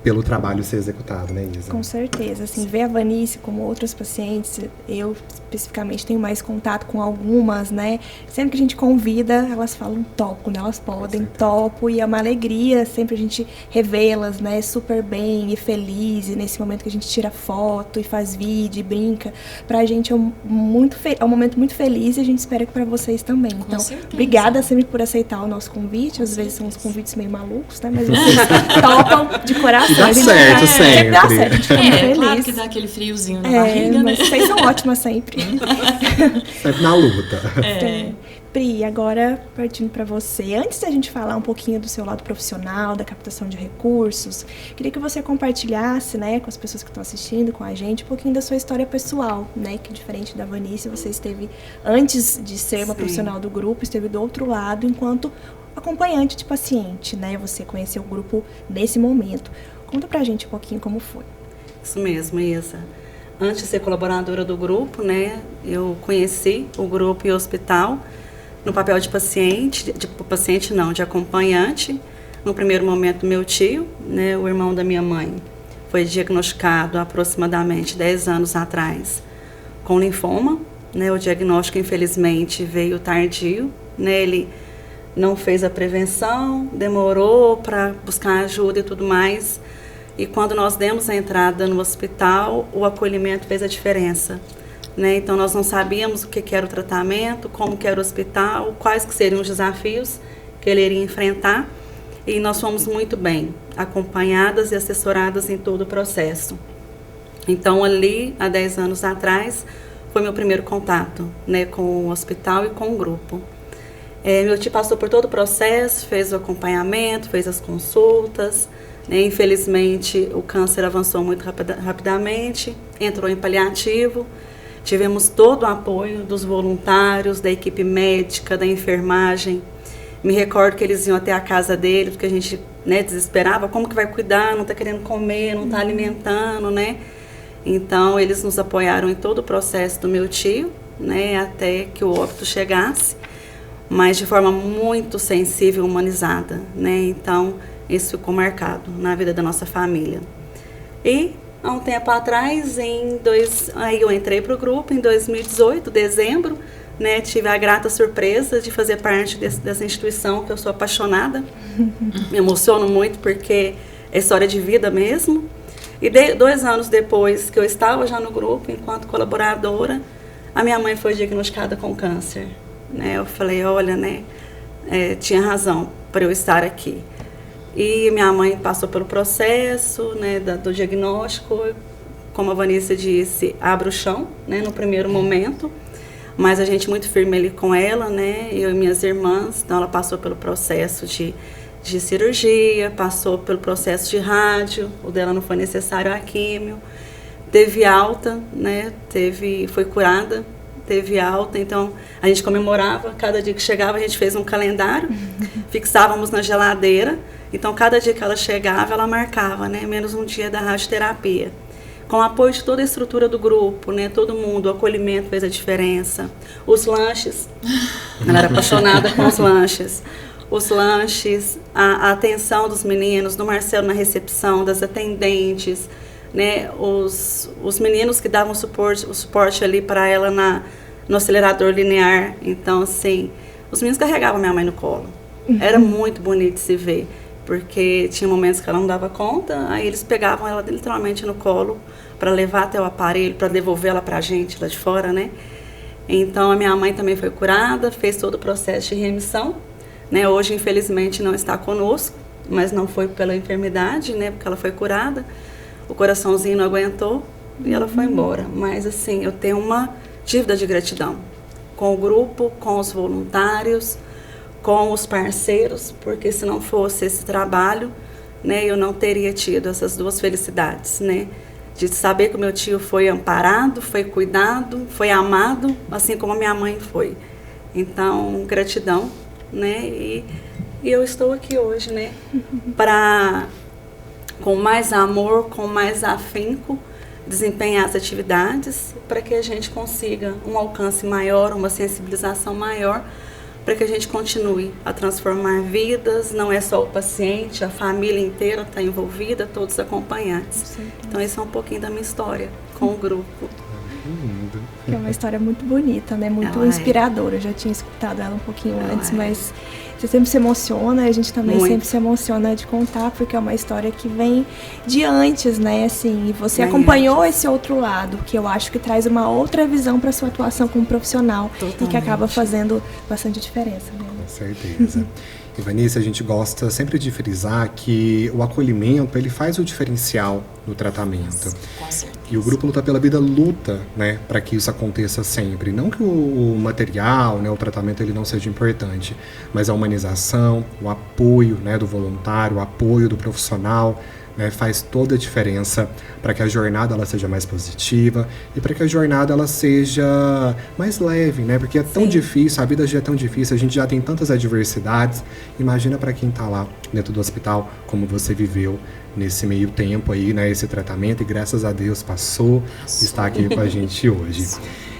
pelo trabalho ser executado, né, Isa? Com certeza, assim, ver a Vanice como outras pacientes, eu especificamente tenho mais contato com algumas, né, sempre que a gente convida, elas falam topo, né, elas podem, topo, e é uma alegria sempre a gente revê-las, né, super bem e feliz, e nesse momento que a gente tira foto e faz vídeo e brinca, pra gente é um momento muito feliz e a gente espera que pra vocês também. Então, obrigada sempre por aceitar o nosso convite, às vezes são uns convites meio malucos, né, mas vocês topam de coração. Dá certo, sempre. Dá certo, a gente fica muito feliz. Claro que dá aquele friozinho na barriga, né? Mas vocês são ótimas sempre. Sempre na luta. Pri, agora partindo para você, antes da gente falar um pouquinho do seu lado profissional, da captação de recursos, queria que você compartilhasse, né, com as pessoas que estão assistindo, com a gente, um pouquinho da sua história pessoal, né, que diferente da Vanice, você esteve, antes de ser uma profissional do grupo, esteve do outro lado, enquanto acompanhante de paciente, né, você conheceu o grupo nesse momento. Conta pra gente um pouquinho como foi. Isso mesmo, Isa. Antes de ser colaboradora do grupo, né, eu conheci o grupo e o hospital no papel de paciente, de acompanhante. No primeiro momento, meu tio, né, o irmão da minha mãe, foi diagnosticado há aproximadamente 10 anos atrás com linfoma, né, o diagnóstico, infelizmente, veio tardio, né, ele não fez a prevenção, demorou para buscar ajuda e tudo mais. E quando nós demos a entrada no hospital, o acolhimento fez a diferença, né? Então nós não sabíamos o que era o tratamento, como que era o hospital, quais que seriam os desafios que ele iria enfrentar. E nós fomos muito bem acompanhadas e assessoradas em todo o processo. Então ali, há 10 anos atrás, foi meu primeiro contato, né, com o hospital e com o grupo. Meu tio passou por todo o processo, fez o acompanhamento, fez as consultas, né? Infelizmente, o câncer avançou muito rapidamente, entrou em paliativo, Tivemos todo o apoio dos voluntários, da equipe médica, da enfermagem. Me recordo que eles iam até a casa dele, porque a gente, né, desesperava, como que vai cuidar, não está querendo comer, não está alimentando, né? Então, eles nos apoiaram em todo o processo do meu tio, né, até que o óbito chegasse, mas de forma muito sensível, humanizada, né? Então, isso ficou marcado na vida da nossa família. E, há um tempo atrás, aí eu entrei para o grupo, em 2018, dezembro, né, tive a grata surpresa de fazer parte dessa instituição que eu sou apaixonada. Me emociono muito porque é história de vida mesmo. E 2 anos depois que eu estava já no grupo, enquanto colaboradora, a minha mãe foi diagnosticada com câncer. Né? Eu falei, olha, né, tinha razão para eu estar aqui. E minha mãe passou pelo processo, né, do diagnóstico, como a Vanessa disse, abre o chão, né, no primeiro momento. Mas a gente muito firme ali com ela, né? Eu e minhas irmãs. Então, ela passou pelo processo de cirurgia, passou pelo processo de rádio. O dela não foi necessário a químio. Teve alta, né? Foi curada, teve alta. Então, a gente comemorava. Cada dia que chegava, a gente fez um calendário. Fixávamos na geladeira. Então, cada dia que ela chegava, ela marcava, né? Menos um dia da radioterapia. Com o apoio de toda a estrutura do grupo, né? Todo mundo, o acolhimento fez a diferença. Os lanches, ela era apaixonada com os lanches. Os lanches, a atenção dos meninos, do Marcelo na recepção, das atendentes, né? Os meninos que davam o suporte ali para ela no acelerador linear. Então, assim, os meninos carregavam minha mãe no colo. Era muito bonito de se ver, porque tinha momentos que ela não dava conta, aí eles pegavam ela literalmente no colo para levar até o aparelho, para devolver ela para a gente lá de fora, né? Então, a minha mãe também foi curada, fez todo o processo de remissão, né? Hoje, infelizmente, não está conosco, mas não foi pela enfermidade, né? Porque ela foi curada, o coraçãozinho não aguentou e ela foi embora. Mas, assim, eu tenho uma dívida de gratidão com o grupo, com os voluntários, com os parceiros, porque se não fosse esse trabalho, né, eu não teria tido essas 2 felicidades, né? De saber que o meu tio foi amparado, foi cuidado, foi amado, assim como a minha mãe foi. Então, gratidão, né? E eu estou aqui hoje, né? Com mais amor, com mais afinco, desempenhar as atividades para que a gente consiga um alcance maior, uma sensibilização maior, para que a gente continue a transformar vidas. Não é só o paciente, a família inteira está envolvida, todos os acompanhantes. Então, esse é um pouquinho da minha história com o grupo. É uma história muito bonita, né? Muito inspiradora. Eu já tinha escutado ela um pouquinho antes, mas você sempre se emociona, a gente também sempre se emociona de contar, porque é uma história que vem de antes, né? Assim, e você acompanhou esse outro lado, que eu acho que traz uma outra visão para sua atuação como profissional. Totalmente. E que acaba fazendo bastante diferença, né? Com certeza. E, Vanessa, a gente gosta sempre de frisar que o acolhimento, ele faz o diferencial no tratamento. Com certeza. E o Grupo Luta pela Vida luta, né, para que isso aconteça sempre. Não que o material, né, o tratamento, ele não seja importante, mas a humanização, o apoio, né, do voluntário, o apoio do profissional, né, faz toda a diferença para que a jornada ela seja mais positiva e para que a jornada ela seja mais leve, né? Porque é tão difícil, a vida já é tão difícil, a gente já tem tantas adversidades. Imagina para quem está lá dentro do hospital, como você viveu nesse meio tempo aí, né? Esse tratamento, e graças a Deus passou, está aqui com a gente hoje.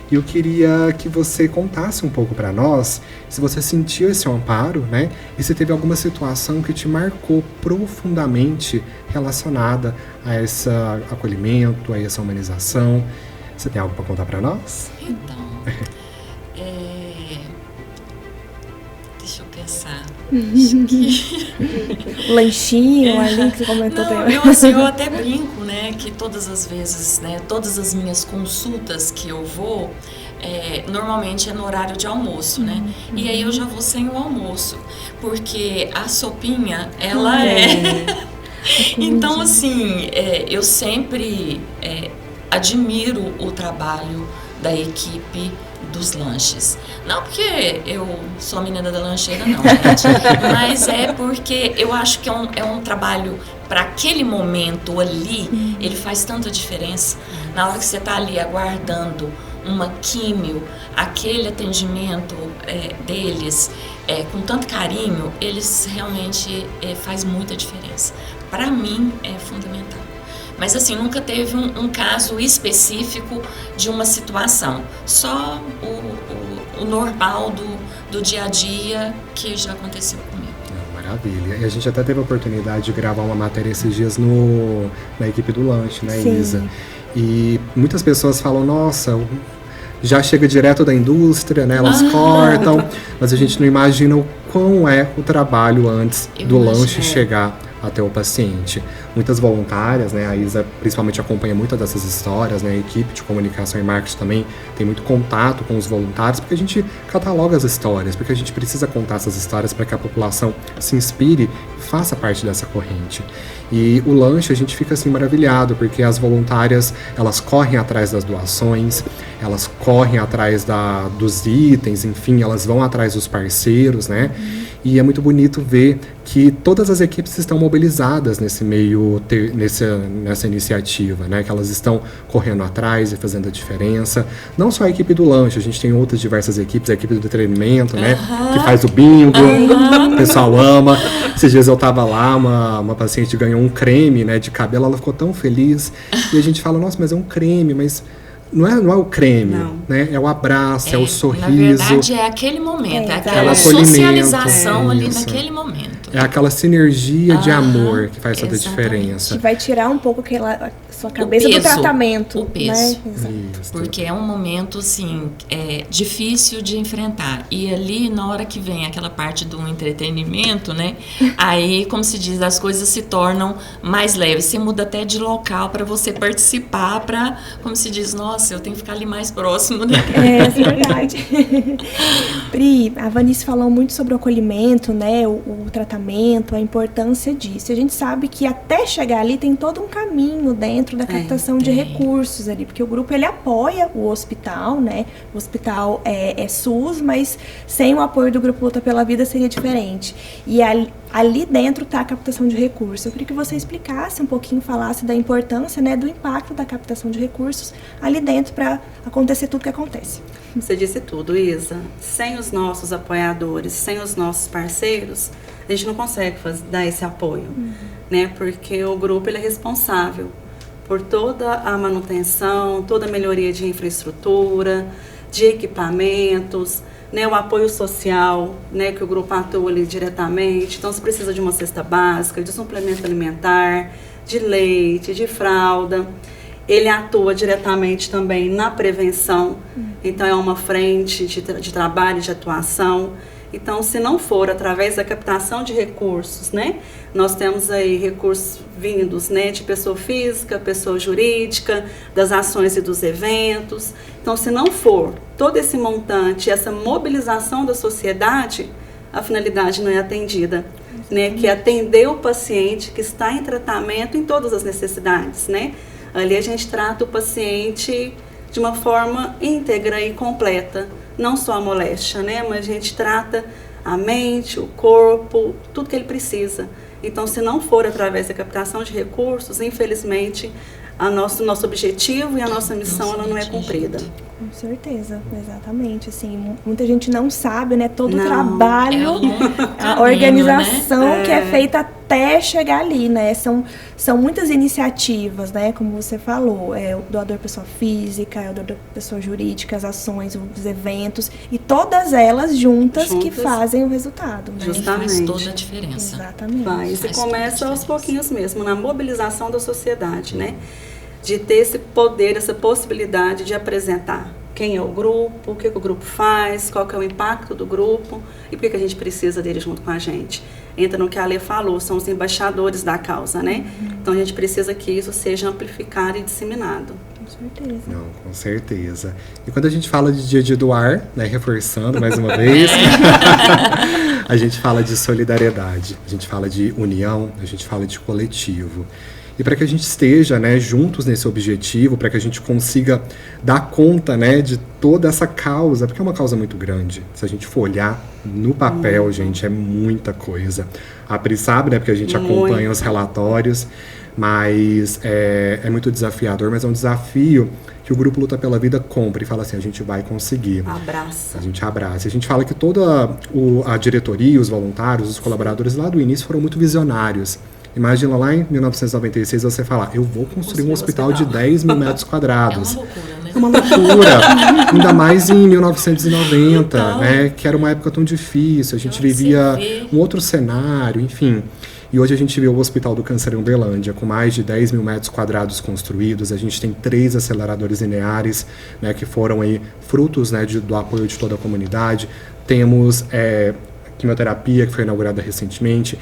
E eu queria que você contasse um pouco para nós se você sentiu esse amparo, né? E se teve alguma situação que te marcou profundamente relacionada a esse acolhimento, a essa humanização. Você tem algo para contar para nós? Então, deixa eu pensar. Lanchinho ali que você comentou. Não, eu até brinco, né, que todas as vezes, né, todas as minhas consultas que eu vou, normalmente é no horário de almoço, né? E aí eu já vou sem o almoço, porque a sopinha, ela Então, assim, eu sempre admiro o trabalho da equipe dos lanches. Não porque eu sou a menina da lancheira, não, gente. Mas é porque eu acho que é um trabalho para aquele momento ali, ele faz tanta diferença. Na hora que você está ali aguardando uma químio, aquele atendimento deles com tanto carinho, eles realmente faz muita diferença. Para mim é fundamental. Mas assim, nunca teve um caso específico de uma situação. Só o normal do dia a dia que já aconteceu comigo. Maravilha. E a gente até teve a oportunidade de gravar uma matéria esses dias na equipe do lanche, né, Sim. Isa? E muitas pessoas falam, nossa, já chega direto da indústria, né? Elas cortam, mas a gente não imagina o quão é o trabalho antes do lanche chegar até o paciente. Muitas voluntárias, né? A Isa principalmente acompanha muitas dessas histórias, né? A equipe de comunicação e marketing também tem muito contato com os voluntários, porque a gente cataloga as histórias, porque a gente precisa contar essas histórias para que a população se inspire e faça parte dessa corrente. E o lanche, a gente fica assim maravilhado, porque as voluntárias, elas correm atrás das doações, elas correm atrás dos itens, enfim, elas vão atrás dos parceiros, né? E é muito bonito ver que todas as equipes estão mobilizadas nesse meio, nessa iniciativa, né? Que elas estão correndo atrás e fazendo a diferença. Não só a equipe do lanche, a gente tem outras diversas equipes, a equipe do treinamento, né? Que faz o bingo, o pessoal ama. Esses dias eu tava lá, uma paciente ganhou um creme, né, de cabelo, ela ficou tão feliz. E a gente fala, nossa, mas é um creme, mas não é o creme, né? É o abraço, é o sorriso. Na verdade, é aquele momento, é aquela socialização ali naquele momento. É aquela sinergia de amor que faz toda a diferença. Que vai tirar um pouco aquela sua cabeça do tratamento. O peso. Né? Porque é um momento, assim, difícil de enfrentar. E ali, na hora que vem aquela parte do entretenimento, né? Aí, como se diz, as coisas se tornam mais leves. Você muda até de local para você participar, para, como se diz, nossa, eu tenho que ficar ali mais próximo, né? É verdade. Pri, a Vanice falou muito sobre o acolhimento, né? O tratamento, a importância disso. E a gente sabe que até chegar ali tem todo um caminho dentro da captação de recursos ali, porque o grupo ele apoia o hospital, né? O hospital é SUS, mas sem o apoio do Grupo Luta pela Vida seria diferente. E ali dentro está a captação de recursos. Eu queria que você explicasse um pouquinho, falasse da importância, né, do impacto da captação de recursos ali dentro para acontecer tudo que acontece. Você disse tudo, Isa. Sem os nossos apoiadores, sem os nossos parceiros, a gente não consegue dar esse apoio, né? Porque o grupo ele é responsável por toda a manutenção, toda a melhoria de infraestrutura, de equipamentos, né, o apoio social, né, que o grupo atua ali diretamente. Então, se precisa de uma cesta básica, de suplemento alimentar, de leite, de fralda. Ele atua diretamente também na prevenção. Então, é uma frente de trabalho, de atuação. Então, se não for através da captação de recursos, né, nós temos aí recursos vindos, né, de pessoa física, pessoa jurídica, das ações e dos eventos. Então, se não for todo esse montante, essa mobilização da sociedade, a finalidade não é atendida, né, que é atender o paciente que está em tratamento em todas as necessidades, né. Ali a gente trata o paciente de uma forma íntegra e completa, não só a moléstia, né, mas a gente trata a mente, o corpo, tudo que ele precisa. Então, se não for através da captação de recursos, infelizmente, nosso objetivo e a nossa missão ela não é cumprida. Com certeza, exatamente. Assim, muita gente não sabe, né, todo o trabalho, a organização, né, que é feita até chegar ali, né? São muitas iniciativas, né? Como você falou, o doador pessoa física, o doador pessoa jurídica, as ações, os eventos, e todas elas juntas que fazem o resultado, né? Justamente. Faz toda a diferença. Exatamente. E começa aos pouquinhos mesmo, na mobilização da sociedade, né? De ter esse poder, essa possibilidade de apresentar quem é o grupo, o que o grupo faz, qual que é o impacto do grupo e por que a gente precisa dele junto com a gente. Entra no que a Alê falou, são os embaixadores da causa, né? Então a gente precisa que isso seja amplificado e disseminado. Com certeza. Não, com certeza. E quando a gente fala de Dia de Doar, né, reforçando mais uma vez, a gente fala de solidariedade, a gente fala de união, a gente fala de coletivo. E para que a gente esteja, né, juntos nesse objetivo, para que a gente consiga dar conta, né, de toda essa causa, porque é uma causa muito grande. Se a gente for olhar no papel, gente, é muita coisa. A Pri sabe, né, porque a gente acompanha os relatórios, mas é muito desafiador, mas é um desafio que o Grupo Luta pela Vida compra e fala assim, a gente vai conseguir. Abraça. A gente abraça. A gente fala que toda a diretoria, os voluntários, os colaboradores lá do início foram muito visionários. Imagina lá em 1996 você falar, eu vou construir um hospital de 10 mil metros quadrados. É uma loucura. Ainda mais em 1990, então, né, que era uma época tão difícil, a gente vivia um outro cenário, enfim. E hoje a gente vê o Hospital do Câncer em Uberlândia, com mais de 10 mil metros quadrados construídos. A gente tem 3 aceleradores lineares, né, que foram aí frutos, né, do apoio de toda a comunidade. Temos quimioterapia, que foi inaugurada recentemente.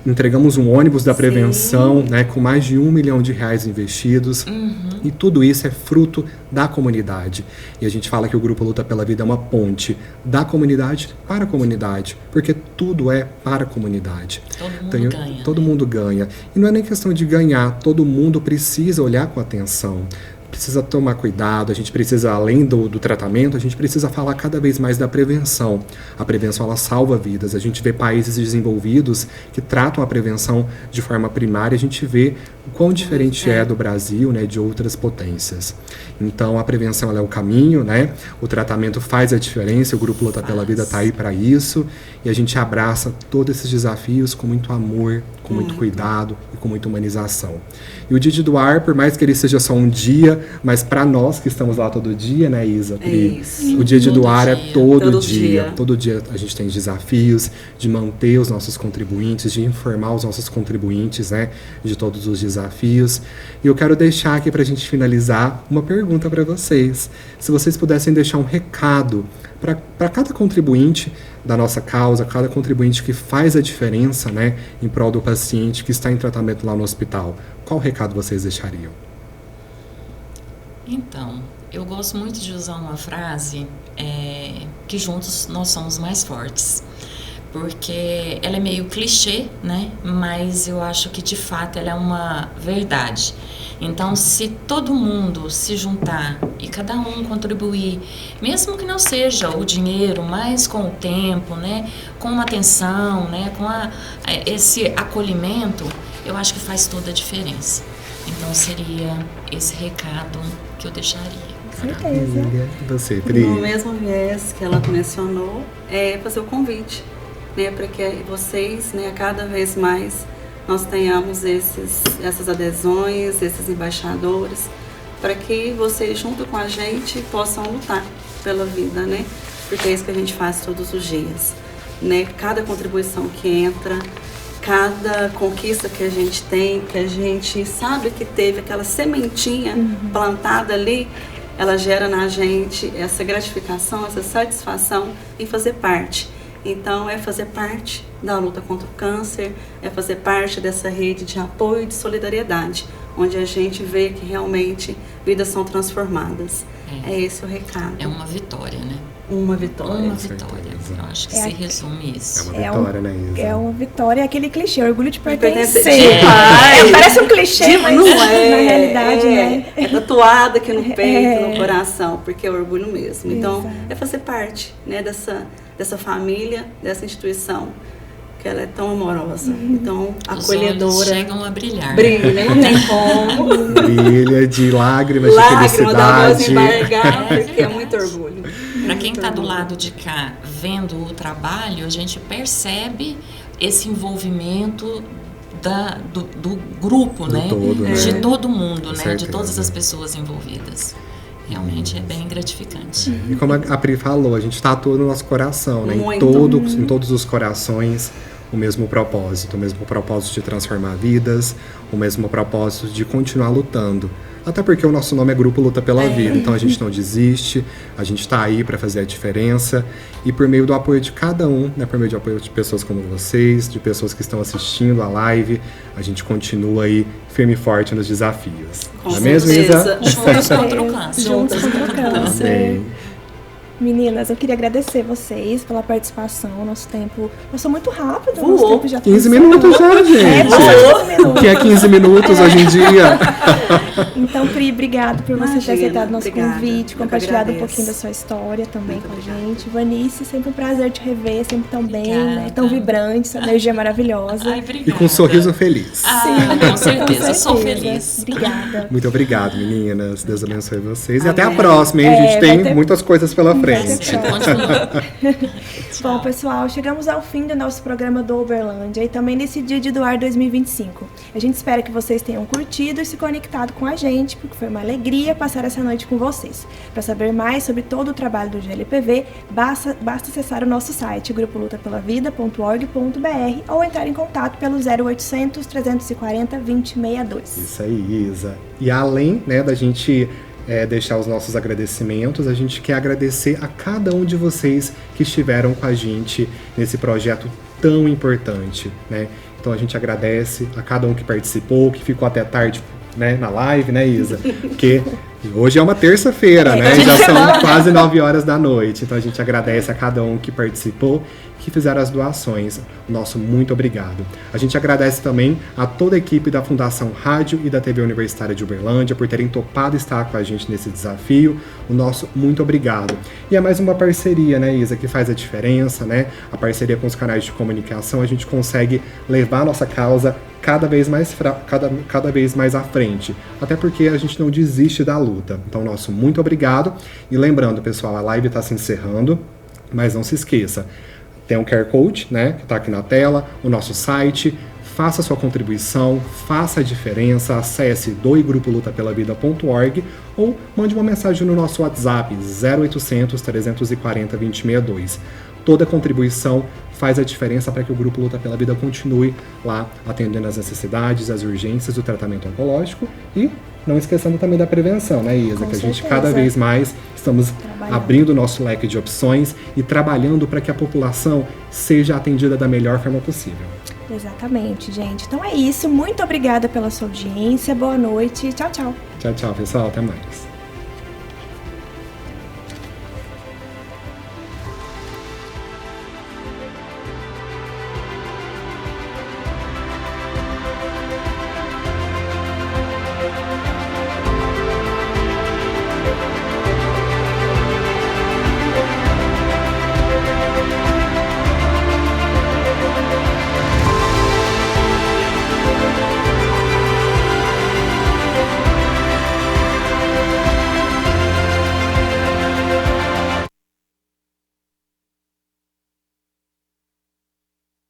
Entregamos um ônibus da prevenção, né, com mais de R$1 milhão investidos. E tudo isso é fruto da comunidade. E a gente fala que o Grupo Luta pela Vida é uma ponte da comunidade para a comunidade, porque tudo é para a comunidade. Todo mundo ganha. E não é nem questão de ganhar, todo mundo precisa olhar com atenção. Precisa tomar cuidado, a gente precisa, além do tratamento, a gente precisa falar cada vez mais da prevenção. A prevenção, ela salva vidas. A gente vê países desenvolvidos que tratam a prevenção de forma primária, a gente vê o quão diferente é do Brasil, né, de outras potências. Então, a prevenção, ela é o caminho, né? O tratamento faz a diferença, o Grupo Luta pela Vida está aí para isso, e a gente abraça todos esses desafios com muito amor, com muito cuidado e com muita humanização. E o Dia de Doar, por mais que ele seja só um dia, mas para nós que estamos lá todo dia, né, Isa? O Dia de Doar é todo dia. Todo dia a gente tem desafios de manter os nossos contribuintes, de informar os nossos contribuintes, né, de todos os desafios. E eu quero deixar aqui para a gente finalizar uma pergunta para vocês. Se vocês pudessem deixar um recado para cada contribuinte da nossa causa, cada contribuinte que faz a diferença, né, em prol do paciente que está em tratamento lá no hospital, qual recado vocês deixariam? Então, eu gosto muito de usar uma frase que juntos nós somos mais fortes, porque ela é meio clichê, né? Mas eu acho que de fato ela é uma verdade. Então, se todo mundo se juntar e cada um contribuir, mesmo que não seja o dinheiro, mas com o tempo, né, com uma atenção, né, com esse acolhimento, eu acho que faz toda a diferença. Então, seria esse recado que eu deixaria. Certeza. Você, Pri? No mesmo viés que ela mencionou, é fazer o convite, né, para que vocês, né, cada vez mais nós tenhamos essas adesões, esses embaixadores, para que vocês, junto com a gente, possam lutar pela vida, né? Porque é isso que a gente faz todos os dias, né? Cada contribuição que entra, cada conquista que a gente tem, que a gente sabe que teve aquela sementinha plantada ali, ela gera na gente essa gratificação, essa satisfação em fazer parte. Então, é fazer parte da luta contra o câncer, é fazer parte dessa rede de apoio e de solidariedade, onde a gente vê que realmente vidas são transformadas. É esse o recado. É uma vitória, né? Uma vitória. Uma vitória. Eu acho que se resume isso. É uma vitória, né, Isa? É uma vitória, é aquele clichê, orgulho de pertencer. Demais. Parece um clichê, mas não na realidade, né? É tatuado aqui no peito, no coração, porque é orgulho mesmo. Então, é fazer parte, né, dessa família, dessa instituição, que ela é tão amorosa, então acolhedora. Os olhos chegam a brilhar. Brilha, não tem como. Brilha de lágrimas de felicidade. Da voz embargar, porque é muito orgulho. Para quem está do lado de cá vendo o trabalho, a gente percebe esse envolvimento do grupo, né? Todo, né? De todo mundo, né? Certeza. De todas as pessoas envolvidas. Realmente é bem gratificante. E como a Pri falou, a gente tatua no nosso coração, né? Em todos os corações, o mesmo propósito de transformar vidas, o mesmo propósito de continuar lutando. Até porque o nosso nome é Grupo Luta pela Vida, então a gente não desiste, a gente está aí para fazer a diferença, e por meio do apoio de cada um, né, por meio do apoio de pessoas como vocês, de pessoas que estão assistindo a live, a gente continua aí firme e forte nos desafios. Com não é mesmo, Isa? Juntos contra o câncer. Juntos contra o câncer. Amém. Meninas, eu queria agradecer vocês pela participação. Nosso tempo passou muito rápido. Voou. Nosso tempo já 15 minutos já, gente. minutos. O que é 15 minutos hoje em dia? Então, Pri, obrigado por você ter Imagina, aceitado nosso obrigada. convite, Eu que compartilhado um agradeço. pouquinho da sua história também com a gente. Vanice, sempre um prazer te rever, sempre tão bem, né? Obrigada. Tão vibrante, essa energia maravilhosa. Ai, E com um sorriso feliz. Sim, com certeza, sou feliz. Obrigada. Muito obrigado, meninas. Deus abençoe vocês. E até a Amém. próxima, hein? A gente Vai tem ter- muitas coisas pela frente. Bom, pessoal, chegamos ao fim do nosso programa do Uberlândia e também desse dia de doar 2025. A gente espera que vocês tenham curtido e se conectado com a gente, porque foi uma alegria passar essa noite com vocês. Para saber mais sobre todo o trabalho do GLPV, basta acessar o nosso site, grupolutapelavida.org.br, ou entrar em contato pelo 0800 340 2062. Isso aí, Isa. E além, né, da gente deixar os nossos agradecimentos, a gente quer agradecer a cada um de vocês que estiveram com a gente nesse projeto tão importante, né? Então a gente agradece a cada um que participou, que ficou até tarde, né, na live, né, Isa? Porque hoje é uma terça-feira, né? Já são quase 9 horas da noite. Então a gente agradece a cada um que participou, que fizeram as doações. Nosso muito obrigado. A gente agradece também a toda a equipe da Fundação Rádio e da TV Universitária de Uberlândia por terem topado estar com a gente nesse desafio. O nosso muito obrigado. E é mais uma parceria, né, Isa, que faz a diferença, né? A parceria com os canais de comunicação, a gente consegue levar a nossa causa cada vez mais à frente. Até porque a gente não desiste da luta. Então, nosso muito obrigado. E lembrando, pessoal, a live está se encerrando, mas não se esqueça, tem um QR Code, né, que está aqui na tela, o nosso site. Faça sua contribuição, faça a diferença, acesse doigropolutapelavida.org ou mande uma mensagem no nosso WhatsApp 0800 340 2062. Toda contribuição faz a diferença para que o Grupo Luta pela Vida continue lá atendendo as necessidades, as urgências do tratamento oncológico e não esquecendo também da prevenção, né, Isa? Que a gente cada vez mais estamos abrindo o nosso leque de opções e trabalhando para que a população seja atendida da melhor forma possível. Exatamente, gente. Então é isso. Muito obrigada pela sua audiência. Boa noite. Tchau, tchau. Tchau, tchau, pessoal. Até mais.